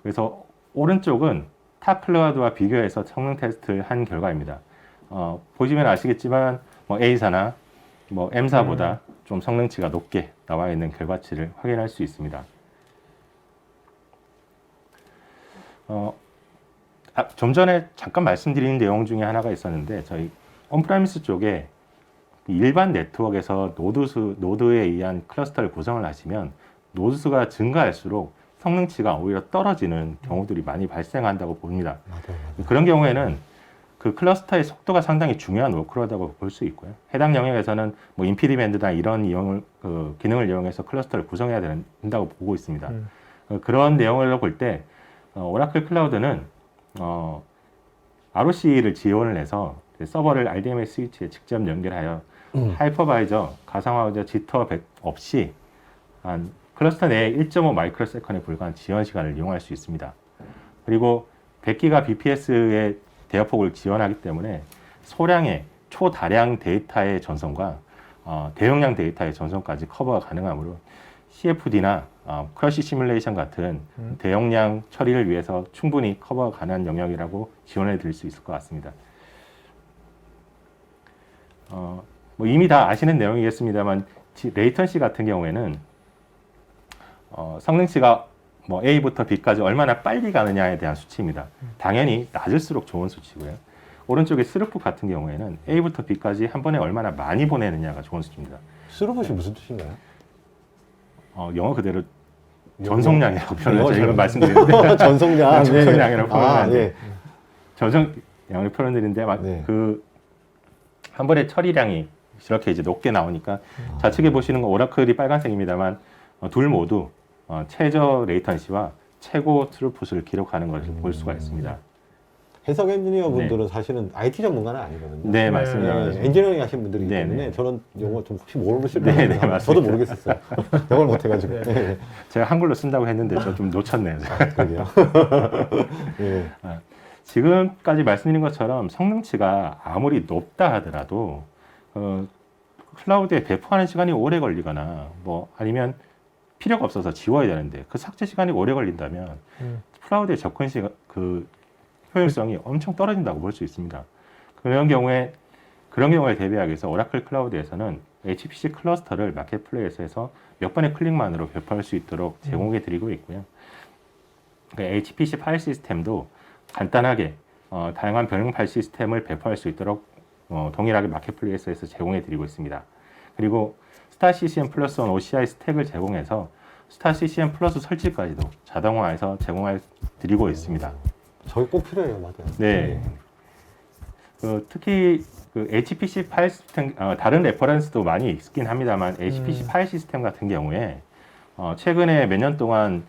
그래서 오른쪽은 타 클라우드와 비교해서 성능 테스트를 한 결과입니다. 보시면 아시겠지만 뭐 A사나 뭐 M사보다 좀 성능치가 높게 나와 있는 결과치를 확인할 수 있습니다. 좀 전에 잠깐 말씀드린 내용 중에 하나가 있었는데 저희 온프라미스 쪽에 일반 네트워크에서 노드에 의한 클러스터를 구성을 하시면 노드 수가 증가할수록 성능치가 오히려 떨어지는 경우들이 많이 발생한다고 봅니다. 맞아요. 그런 경우에는 그 클러스터의 속도가 상당히 중요한 워크로드라고 볼 수 있고요. 해당 영역에서는 뭐 인피디밴드나 이런 기능을 이용해서 클러스터를 구성해야 된다고 보고 있습니다. 그런 내용을 볼 때 오라클 클라우드는 ROC를 지원을 해서 서버를 RDMA 스위치에 직접 연결하여 하이퍼바이저, 가상화우저, 지터 없이 한 클러스터 내에 1.5 마이크로세컨에 불과한 지원 시간을 이용할 수 있습니다. 그리고 100기가 bps의 대역폭을 지원하기 때문에 소량의 초다량 데이터의 전송과 대용량 데이터의 전송까지 커버가 가능하므로 CFD나 크러쉬 시뮬레이션 같은 대용량 처리를 위해서 충분히 커버가 가능한 영역이라고 지원해 드릴 수 있을 것 같습니다. 뭐 이미 다 아시는 내용이겠습니다만 레이턴시 같은 경우에는 성능치가 뭐 A부터 B까지 얼마나 빨리 가느냐에 대한 수치입니다. 당연히 낮을수록 좋은 수치고요. 오른쪽에 스루풋 같은 경우에는 A부터 B까지 한 번에 얼마나 많이 보내느냐가 좋은 수치입니다. 스루풋이 무슨 뜻인가요? 영어 그대로 전송량이라고 표현을 영어 저희가 말씀드리는데 전송량. 전송량이라고 표현하는데 예. 전송량을 표현드리는데 네. 그 한 번에 처리량이 이렇게 이제 높게 나오니까 좌측에 보시는 거 오라클이 빨간색입니다만 둘 모두 최저 레이턴시와 최고 스루풋을 기록하는 것을 볼 수가 있습니다. 해석 엔지니어 분들은 사실은 IT 전문가는 아니거든요. 네, 맞습니다. 예, 엔지니어링 하신 분들이기 네, 때문에 네. 저런 용어 좀 혹시 모르실 네, 네, 분들은 맞습니다. 저도 모르겠었어요. 영어를 못해가지고. 네. 네. 제가 한글로 쓴다고 했는데 저 좀 놓쳤네요. 그러게요. 예. 지금까지 말씀드린 것처럼 성능치가 아무리 높다 하더라도 클라우드에 배포하는 시간이 오래 걸리거나 뭐 아니면 필요가 없어서 지워야 되는데 그 삭제 시간이 오래 걸린다면 클라우드의 접근 시간 그 효율성이 엄청 떨어진다고 볼 수 있습니다. 그런 경우에 대비하기 위해서 오라클 클라우드에서는 HPC 클러스터를 마켓플레이스에서 몇 번의 클릭만으로 배포할 수 있도록 제공해 드리고 있고요. 그러니까 HPC 파일 시스템도 간단하게 다양한 변형 파일 시스템을 배포할 수 있도록 동일하게 마켓플레이스에서 제공해 드리고 있습니다. 그리고 스타 CCM 플러스 1 OCI 스택을 제공해서 스타 CCM 플러스 설치까지도 자동화해서 제공해 드리고 있습니다. 저게 꼭 필요해요, 맞아요. 네. 특히 그 HPC 파일 시스템 다른 레퍼런스도 많이 있긴 합니다만 HPC 파일 시스템 같은 경우에 최근에 몇 년 동안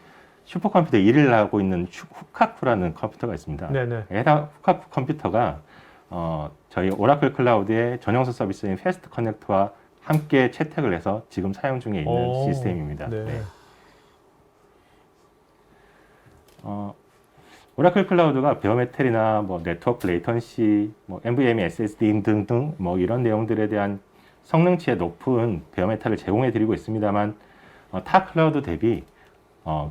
슈퍼컴퓨터 일을 하고 있는 후카쿠라는 컴퓨터가 있습니다. 네네. 해당 후카쿠 컴퓨터가 저희 오라클 클라우드의 전용서 서비스인 패스트 커넥트와 함께 채택을 해서 지금 사용 중에 있는 오, 시스템입니다. 네. 네. 오라클 클라우드가 베어메탈이나 뭐 네트워크 레이턴시, 뭐 NVMe SSD 등등 뭐 이런 내용들에 대한 성능치의 높은 베어메탈을 제공해 드리고 있습니다만 타 클라우드 대비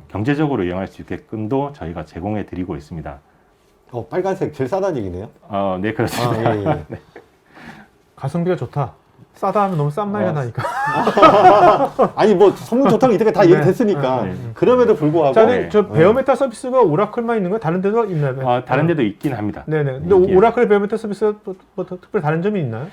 경제적으로 이용할 수 있게끔도 저희가 제공해 드리고 있습니다. 빨간색 제일 싸다는 얘기네요. 네, 그렇습니다. 아, 예, 예. 가성비가 좋다. 싸다 하면 너무 싼 말이 나니까. 아니 뭐 성능 좋다는 이때까지 다 네. 얘기됐으니까 네. 그럼에도 불구하고 자, 네. 저 베어메탈 서비스가 오라클만 있는 거예요? 다른 데도 있나요? 다른 데도 있긴 합니다. 네네. 근데 예. 오라클 베어메탈 서비스가 뭐 특별히 다른 점이 있나요?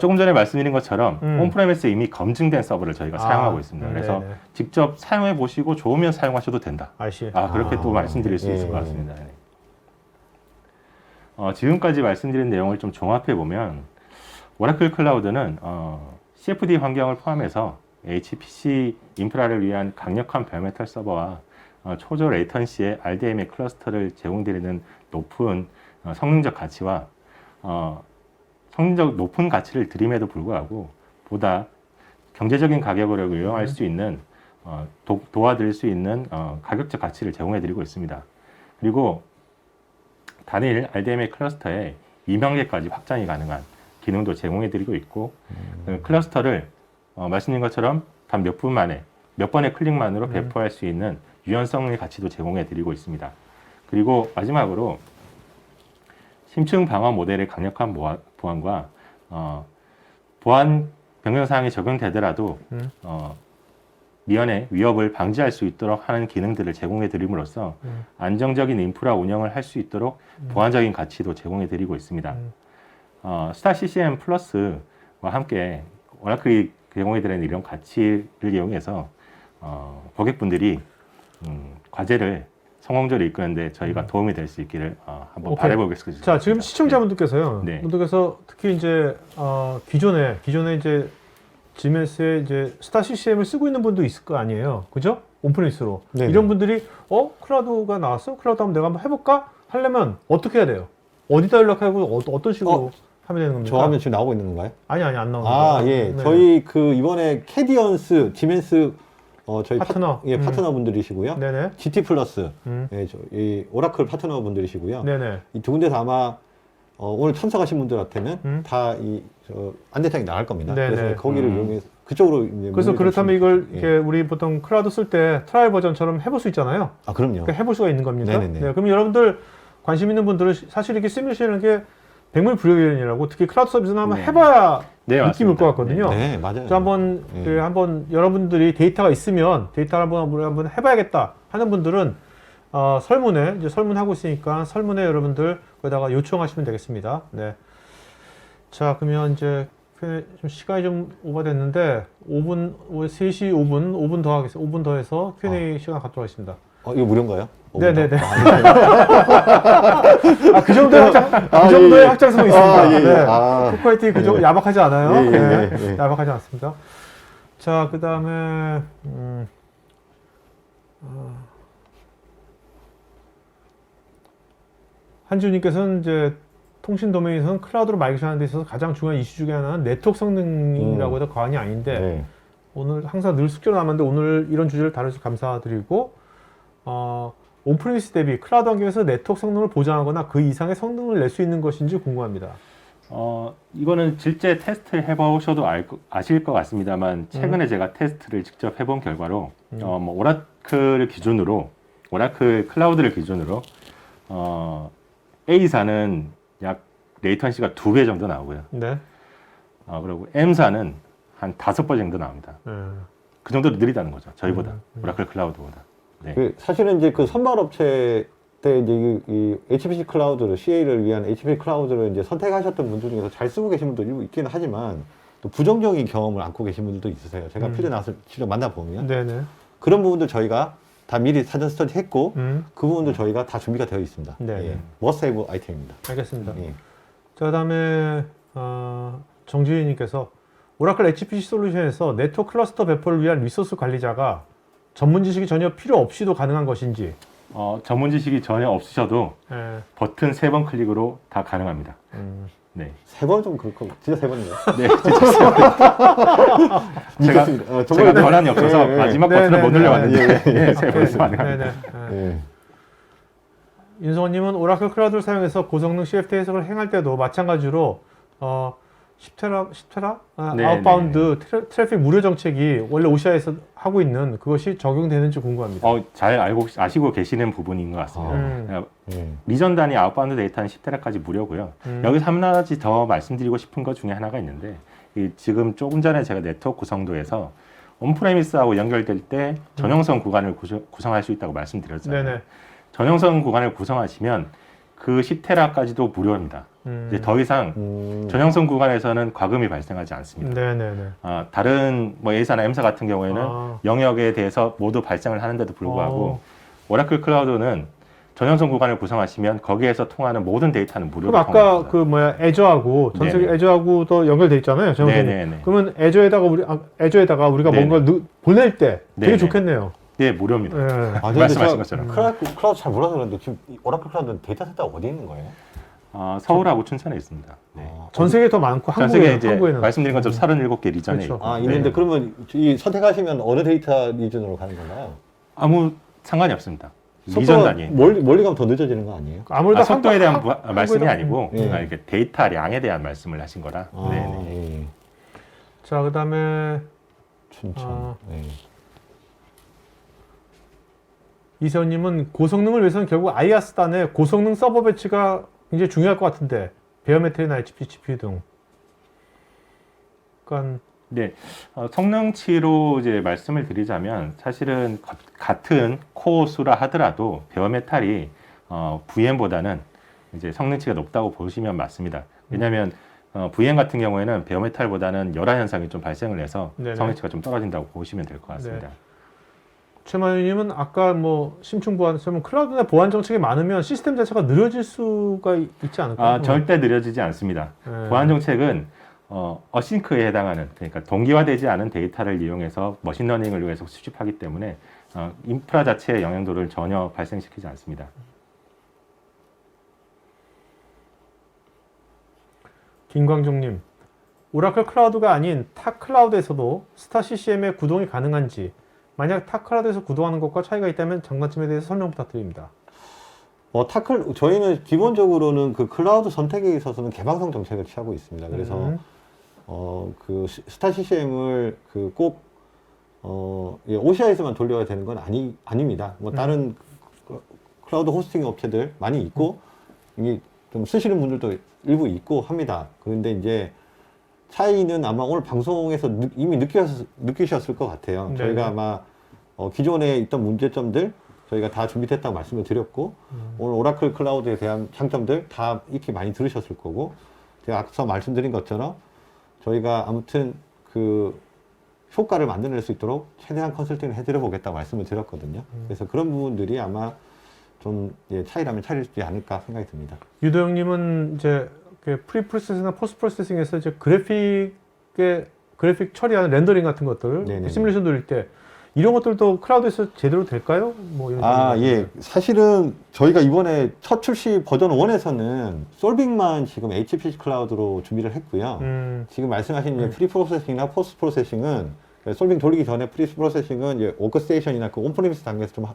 조금 전에 말씀드린 것처럼 음. 온프레미스에 이미 검증된 서버를 저희가 사용하고 있습니다. 그래서 네네. 직접 사용해 보시고 좋으면 사용하셔도 된다. 아시. 그렇게 또 말씀드릴 수 있을 것 예. 같습니다. 네. 지금까지 말씀드린 내용을 좀 종합해 보면 오라클 클라우드는 CFD 환경을 포함해서 HPC 인프라를 위한 강력한 베어메탈 서버와 초저 레이턴시의 RDMA 클러스터를 제공드리는 높은 성능적 가치와 성능적 높은 가치를 드림에도 불구하고 보다 경제적인 가격으로 이용할 수 있는 도와드릴 수 있는 가격적 가치를 제공해드리고 있습니다. 그리고 단일 RDMA 클러스터에 2만 개까지 확장이 가능한 기능도 제공해드리고 있고 클러스터를 말씀드린 것처럼 단 몇 분 만에 몇 번의 클릭만으로 배포할 수 있는 유연성의 가치도 제공해드리고 있습니다. 그리고 마지막으로 심층 방어 모델의 강력한 보안과 보안 변경사항이 적용되더라도 미연의 위협을 방지할 수 있도록 하는 기능들을 제공해 드림으로써 안정적인 인프라 운영을 할 수 있도록 보안적인 가치도 제공해 드리고 있습니다. 스타 CCM 플러스와 함께 오라클이 제공해 드리는 이런 가치를 이용해서 고객분들이 과제를 성공적으로 이끄는데 저희가 도움이 될 수 있기를 한번 오케이. 바라보겠습니다. 자, 지금 시청자분들께서요. 네. 분들께서 특히 이제 기존에 이제 지멘스의 이제 스타 CCM을 쓰고 있는 분도 있을 거 아니에요. 그죠? 온프레미스로. 네네. 이런 분들이 클라우드가 나왔어? 클라우드 한번 내가 한번 해볼까? 하려면 어떻게 해야 돼요? 어디다 연락하고 어떤 식으로 하면 되는 겁니까? 저 화면 지금 나오고 있는 건가요? 아니 안 나오는 거예요. 예. 네. 저희 이번에 캐디언스, 지멘스 저희 파트너. 파트너분들이시고요. 네네. GT 플러스, 음. 이 오라클 파트너분들이시고요. 네네. 이 두 군데서 아마 오늘 참석하신 분들한테는 다 안대장이 나갈 겁니다. 네네. 그래서 거기를 이용해서 그쪽으로 이제 그래서 문의를 그렇다면 주시면 이걸 예. 이렇게 우리 보통 클라우드 쓸 때 트라이얼 버전처럼 해볼 수 있잖아요. 그럼요. 그러니까 해볼 수가 있는 겁니까? 네네네. 네, 그럼 여러분들 관심 있는 분들은 사실 이렇게 시뮬레이션하는 게 백물불여일이라고 특히 클라우드 서비스는 한번 네. 해봐야 네, 느낌일 맞습니다. 것 같거든요. 네, 맞아요. 그래서 한번 네. 한번 여러분들이 데이터가 있으면 데이터를 한번 해봐야겠다 하는 분들은 설문에 이제 설문하고 있으니까 설문에 여러분들 거기다가 요청하시면 되겠습니다. 네. 자, 그러면 이제 좀 시간이 좀 오버됐는데 5분, 3시 5분 더 하겠습니다. 5분 더 해서 Q&A 시간 갖도록 하겠습니다. 이거 무료인가요? 네네네. 그 정도의 그 정도의 확장성이 있습니다. 예, 예. 네. 아. 토크화이팅 그 정도 야박하지 않아요. 예, 예, 네. 예, 예. 야박하지 않습니다. 자, 그 다음에 한지우님께서는 이제 통신 도메인에서는 클라우드로 마이그레이션하는 데 있어서 가장 중요한 이슈 중에 하나는 네트워크 성능이라고 해도 과언이 아닌데 네. 오늘 항상 늘 숙제로 남았는데 오늘 이런 주제를 다뤄주셔서 감사드리고 온프리미스 대비 클라우드 환경에서 네트워크 성능을 보장하거나 그 이상의 성능을 낼 수 있는 것인지 궁금합니다. 이거는 실제 테스트를 해보셔도 아실 것 같습니다만 최근에 제가 테스트를 직접 해본 결과로 뭐 오라클 클라우드를 기준으로 A사는 약 레이턴시가 2배 정도 나오고요. 네. 그리고 M사는 한 5배 정도 나옵니다. 그 정도로 느리다는 거죠. 저희보다 오라클 클라우드보다. 네. 사실은 이제 그 선발 업체 때 이제 이 HPC 클라우드를 CA를 위한 HPC 클라우드를 이제 선택하셨던 분들 중에서 잘 쓰고 계신 분도 일부 있기는 하지만 또 부정적인 경험을 안고 계신 분들도 있으세요. 제가 필드 나와서 직접 만나보면 네네. 그런 부분들 저희가 다 미리 사전 스터디 했고 그 부분들 저희가 다 준비가 되어 있습니다. 네. 예. 머스트 헤브 아이템입니다. 알겠습니다. 예. 자, 그다음에 정지희님께서 오라클 HPC 솔루션에서 네트워크 클러스터 배포를 위한 리소스 관리자가 전문 지식이 전혀 필요 없이도 가능한 것인지. 전문 지식이 전혀 없으셔도 예. 버튼 3번 클릭으로 다 가능합니다. 네. 3번 좀 그렇고 진짜 3번인가요? 네, 진짜 믿겠습니다. 제가 권한이 없어서 예, 예. 마지막 네, 버튼을 네, 못 네. 눌려왔는데 예, 예. 세 번에서 가능합니다. 네네. 예. 예. 윤성원님은 오라클 클라우드를 사용해서 고성능 CFT 해석을 행할 때도 마찬가지로 10테라? 네, 아웃바운드 트래픽 무료 정책이 원래 OCI에서 하고 있는 그것이 적용되는지 궁금합니다. 잘 아시고 계시는 부분인 것 같습니다. 그러니까 예. 리전 단위 아웃바운드 데이터는 10테라까지 무료고요. 여기서 한 가지 더 말씀드리고 싶은 것 중에 하나가 있는데 지금 조금 전에 제가 네트워크 구성도에서 온프레미스하고 연결될 때 전용선 구간을 구성할 수 있다고 말씀드렸잖아요. 네네. 전용선 구간을 구성하시면 그 10테라까지도 무료입니다. 이제 더 이상 전용선 구간에서는 과금이 발생하지 않습니다. 네네네. 다른 뭐 A사나 M사 같은 경우에는 영역에 대해서 모두 발생을 하는데도 불구하고 오라클 클라우드는 전용선 구간을 구성하시면 거기에서 통하는 모든 데이터는 무료로 그럼 아까 통합니다. 그 뭐야 애저하고 전 세계 네네. 애저하고도 연결돼 있잖아요. 전용선이. 네네네. 그러면 애저에다가 우리가 네네. 뭔가 보낼 때 되게 네네. 좋겠네요. 네, 무료입니다. 예. 근데 말씀하신 제가 것처럼. 클라우드 잘 몰라서 그런데 지금 이 오라클 클라우드는 데이터 센터가 어디 있는 거예요? 서울하고 춘천에 있습니다. 네. 전 세계 더 많고 전 세계 한국에는 말씀드린 것처럼 37개 리전에 그렇죠. 있고. 있는데 네. 그러면 이 선택하시면 어느 데이터 리전으로 가는 건가요? 아무 상관이 없습니다. 리전 속도가 단위. 멀리 가면 더 늦어지는 거 아니에요? 아무래도 속도에 대한 말씀이 한국에다- 아니고 예. 이렇게 데이터량에 대한 말씀을 하신 거라. 네네. 예. 자, 그다음에 춘천. 예. 이세훈님은 고성능을 위해서는 결국 IaaS단의 고성능 서버 배치가 굉장히 중요할 것 같은데 베어메탈이나 HP, GPU 등. 그러니까 네, 성능치로 이제 말씀을 드리자면 사실은 같은 코어 수라 하더라도 베어메탈이 VM보다는 이제 성능치가 높다고 보시면 맞습니다. 왜냐하면 VM 같은 경우에는 베어메탈보다는 열화 현상이 좀 발생을 해서 네네. 성능치가 좀 떨어진다고 보시면 될 것 같습니다. 네. 최만희님은 아까 뭐 심층 보안, 클라우드나 보안 정책이 많으면 시스템 자체가 느려질 수가 있지 않을까요? 절대 느려지지 않습니다. 네. 보안 정책은 어싱크에 해당하는 그러니까 동기화되지 않은 데이터를 이용해서 머신러닝을 위해서 수집하기 때문에 인프라 자체의 영향도를 전혀 발생시키지 않습니다. 김광종님, 오라클 클라우드가 아닌 타 클라우드에서도 스타 CCM의 구동이 가능한지, 만약 타 클라우드에서 구동하는 것과 차이가 있다면 장단점에 대해서 설명 부탁드립니다. 저희는 기본적으로는 그 클라우드 선택에 있어서는 개방성 정책을 취하고 있습니다. 그래서 그 스타 CCM을 꼭 OCI에서만 돌려야 되는 건 아닙니다. 뭐 다른 클라우드 호스팅 업체들 많이 있고 이게 좀 쓰시는 분들도 일부 있고 합니다. 그런데 이제 차이는 아마 오늘 방송에서 이미 느끼셨을 것 같아요. 네. 저희가 아마 기존에 있던 문제점들 저희가 다 준비됐다고 말씀을 드렸고 오늘 오라클 클라우드에 대한 장점들 다 익히 많이 들으셨을 거고 제가 앞서 말씀드린 것처럼 저희가 아무튼 그 효과를 만들어낼 수 있도록 최대한 컨설팅을 해드려 보겠다고 말씀을 드렸거든요. 그래서 그런 부분들이 아마 좀 차이라면 차이지 않을까 생각이 듭니다. 유도영님은 이제 프리 프로세싱이나 포스트 프로세싱에서 이제 그래픽 처리하는 렌더링 같은 것들, 네네네. 시뮬레이션 돌릴 때 이런 것들도 클라우드에서 제대로 될까요? 뭐 이런 예. 사실은 저희가 이번에 첫 출시 버전 1에서는 솔빙만 지금 HPC 클라우드로 준비를 했고요. 지금 말씀하신 이제 프리 프로세싱이나 포스트 프로세싱은 솔빙 돌리기 전에 프리 프로세싱은 이제 워크스테이션이나 그 온프리미스 단계에서 좀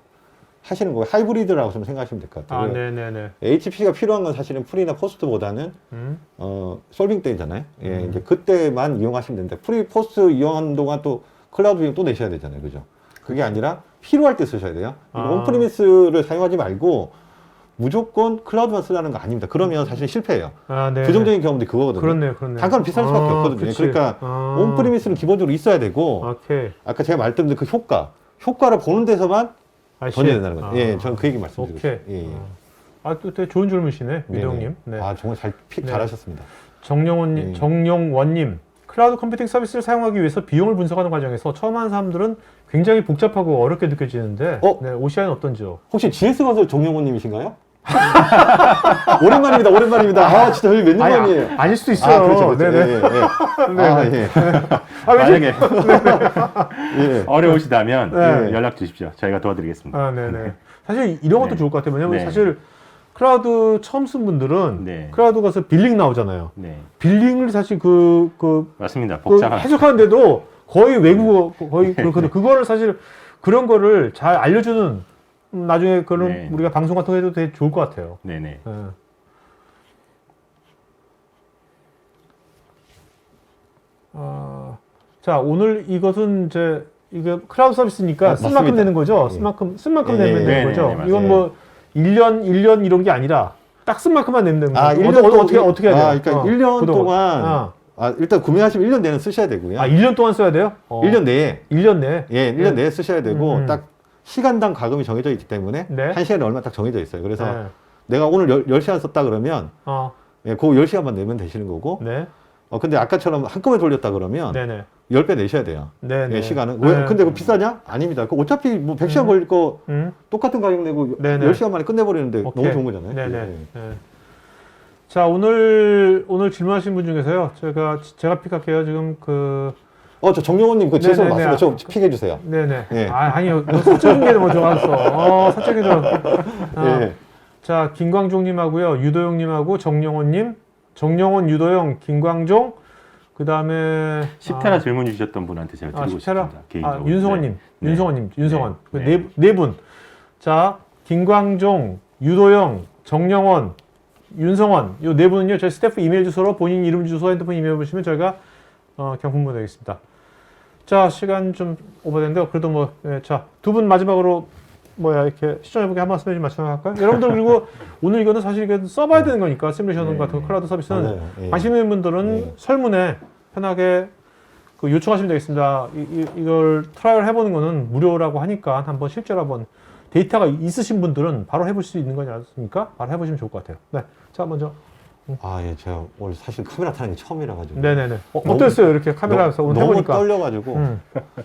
하시는 거예요. 하이브리드라고 좀 생각하시면 될 것 같아요. 네네네. HPC가 필요한 건 사실은 프리나 포스트보다는 솔빙 때잖아요. 이제 그때만 이용하시면 되는데 프리 포스트 이용하는 동안 또 클라우드 비용 또 내셔야 되잖아요. 그죠? 그게 아니라 필요할 때 쓰셔야 돼요. 온프리미스를 사용하지 말고 무조건 클라우드만 쓰라는 거 아닙니다. 그러면 사실 실패해요. 부정적인 경험도 그거거든요. 그렇네요. 단가는 비쌀 수밖에 없거든요. 그치. 그러니까 온프리미스는 기본적으로 있어야 되고 오케이. 아까 제가 말씀드린 그 효과를 보는 데서만 던져야 된다는 거죠. 아. 저는 그 얘기 말씀드리고 오케이. 싶어요. 또 되게 좋은 질문이시네, 유도영님. 네. 정말 네. 잘하셨습니다. 정영원님, 정영원님. 클라우드 컴퓨팅 서비스를 사용하기 위해서 비용을 분석하는 과정에서 처음 하는 사람들은 굉장히 복잡하고 어렵게 느껴지는데 OCI는 어떤지요? 혹시 GS건설 정영호님이신가요? 오랜만입니다. 진짜 저희 몇 년 만이에요. 아닐 수도 있어요. 그렇죠. 네네. 만약에 어려우시다면 연락 주십시오. 저희가 도와드리겠습니다. 네네. 사실 이런 것도 좋을 것 같아요. 왜냐면 네. 사실 클라우드 처음 쓴 분들은 클라우드 가서 빌링 나오잖아요. 빌링을 사실 맞습니다. 복잡한 해석하는데도 거의 외국어 거의 그렇거든요. 그거를 사실 그런 거를 잘 알려주는 나중에 그런 우리가 방송 같은 거 해도 되게 좋을 것 같아요. 네네. 자, 오늘 이것은 이게 클라우드 서비스니까 쓴 만큼 내는 거죠. 쓴 만큼 내면 되는 거죠. 이건 뭐 1년 이런 게 아니라 딱 쓴 만큼만 내면 되는 거죠. 어떻게 해야 돼요? 그러니까 1년 동안 일단 구매하시면 1년 내는 쓰셔야 되고요. 1년 동안 써야 돼요? 1년 내에. 1년 내에? 1년 내에 쓰셔야 되고 딱 시간당 가금이 정해져 있기 때문에 1시간에 얼마 딱 정해져 있어요. 그래서 내가 오늘 10시간 썼다 그러면 그 10시간만 내면 되시는 거고 근데 아까처럼 한꺼번에 돌렸다 그러면 10배 내셔야 돼요. 시간은. 왜? 근데 그거 비싸냐? 아닙니다. 어차피 뭐 100시간 걸릴 거 똑같은 가격 내고 10시간 만에 끝내버리는데 너무 좋은 거잖아요. 자, 오늘 질문하신 분 중에서요. 제가 픽할게요. 지금 저 정영호님 그 죄송 맞습니다. 저 픽해 주세요. 네네. 아니요. 사적인 게 너무 좋았어. 사적인 게 자, 김광종님하고요. 유도영님하고 정영호님. 정영원, 유도영, 김광종. 그 다음에 10테라 질문 주셨던 분한테 제가 드리고 싶습니다. 개인적으로. 윤성원님. 윤성원. 네 분. 자, 김광종, 유도영, 정영원, 윤성원. 이 네 분은요. 저희 스태프 이메일 주소로 본인 이름 주소, 핸드폰 이메일 보시면 저희가 경품부 되겠습니다. 자, 시간 좀 오버됐는데 그래도 자, 두 분 마지막으로 이렇게 시청해보게 한 말씀 마치도록 할까요? 여러분들 그리고 오늘 이거는 사실 써봐야 되는 거니까 시뮬레이션 같은 클라우드 서비스는 관심 있는 분들은 설문에 편하게 요청하시면 되겠습니다. 이걸 트라이얼 해보는 거는 무료라고 하니까 한번 실제로 한번 데이터가 있으신 분들은 바로 해볼 수 있는 거지 않습니까? 바로 해보시면 좋을 것 같아요. 네, 자 먼저. 제가 오늘 사실 카메라 타는 게 처음이라 가지고. 네네네. 어땠어요? 이렇게 카메라에서 오늘 너무 해보니까. 떨려가지고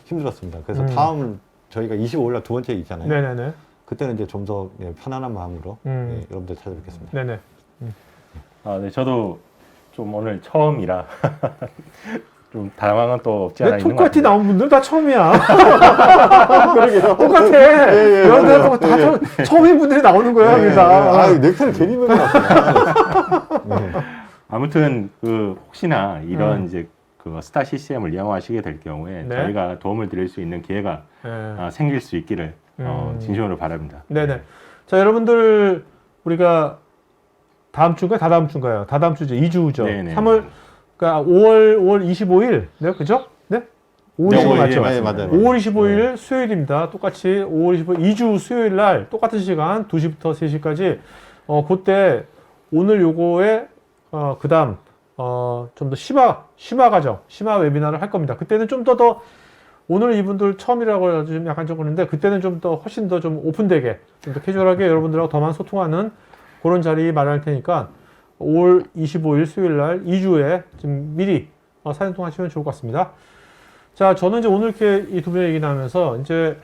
힘들었습니다. 그래서 다음 저희가 25일날 두 번째 있잖아요. 네네네. 그때는 이제 좀 더 편안한 마음으로 여러분들 찾아뵙겠습니다. 네네. 네, 저도 좀 오늘 처음이라 좀 당황은 또 없지 않아 있는 것 톡카티 같아요. 나온 분들 다 처음이야. 똑같아. 여러분들 다 처음인 분들이 나오는 거야, 다. 넥타이를 괜히 매고 왔어요. 아무튼 혹시나 이런 이제 스타 CCM을 이용하시게 될 경우에 저희가 도움을 드릴 수 있는 기회가 생길 수 있기를 진심으로 바랍니다. 네네. 자, 여러분들 우리가 다음 주인가요? 다다음 주인가요? 다다음 주죠. 2주죠. 네네. 3월 그러니까 5월 25일. 네, 그죠? 네? 5월 25일 맞죠? 맞아요. 5월 25일 수요일입니다. 똑같이 5월 25일 2주 수요일 날 똑같은 시간 2시부터 3시까지 그때 오늘 요거에 그다음 좀 더 심화 과정, 심화 웨비나를 할 겁니다. 그때는 좀 더 오늘 이분들 처음이라고 해서 좀 약간 좀 그런데 그때는 좀 더 훨씬 더 좀 오픈되게 좀 더 캐주얼하게 여러분들하고 더 많은 소통하는 그런 자리 마련할 테니까 5월 25일 수요일 날 2주에 좀 미리 사진 통화하시면 좋을 것 같습니다. 자, 저는 이제 오늘 이렇게 이 두 분의 얘기 나누면서 이제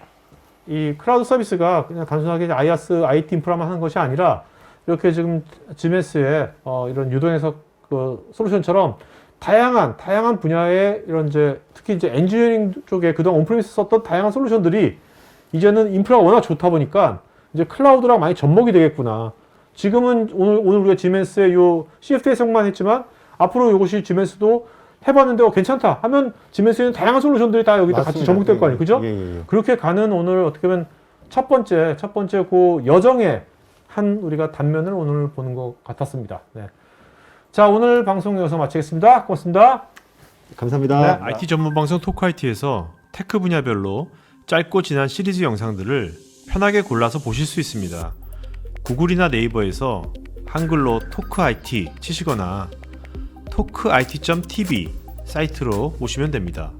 이 클라우드 서비스가 그냥 단순하게 이제 IaaS, IT 인프라만 하는 것이 아니라 이렇게 지금 GMS의 이런 유동해석 그 솔루션처럼 다양한 분야의 이런 이제 특히 이제 엔지니어링 쪽에 그동안 온프리미스 썼던 다양한 솔루션들이 이제는 인프라가 워낙 좋다 보니까 이제 클라우드랑 많이 접목이 되겠구나. 지금은 오늘 우리가 GMS의 요 CFD 해석만 했지만 앞으로 이것이 GMS도 해봤는데 괜찮다 하면 GMS에는 다양한 솔루션들이 다 여기다 같이 접목될 거 아니에요, 그죠? 예. 그렇게 가는 오늘 어떻게 보면 첫 번째 그 여정의 한 우리가 단면을 오늘 보는 것 같았습니다. 네. 자, 오늘 방송 여기서 마치겠습니다. 고맙습니다. 감사합니다. 네, IT 전문 방송 토크IT에서 테크 분야별로 짧고 진한 시리즈 영상들을 편하게 골라서 보실 수 있습니다. 구글이나 네이버에서 한글로 토크IT 치시거나 토크IT.tv 사이트로 오시면 됩니다.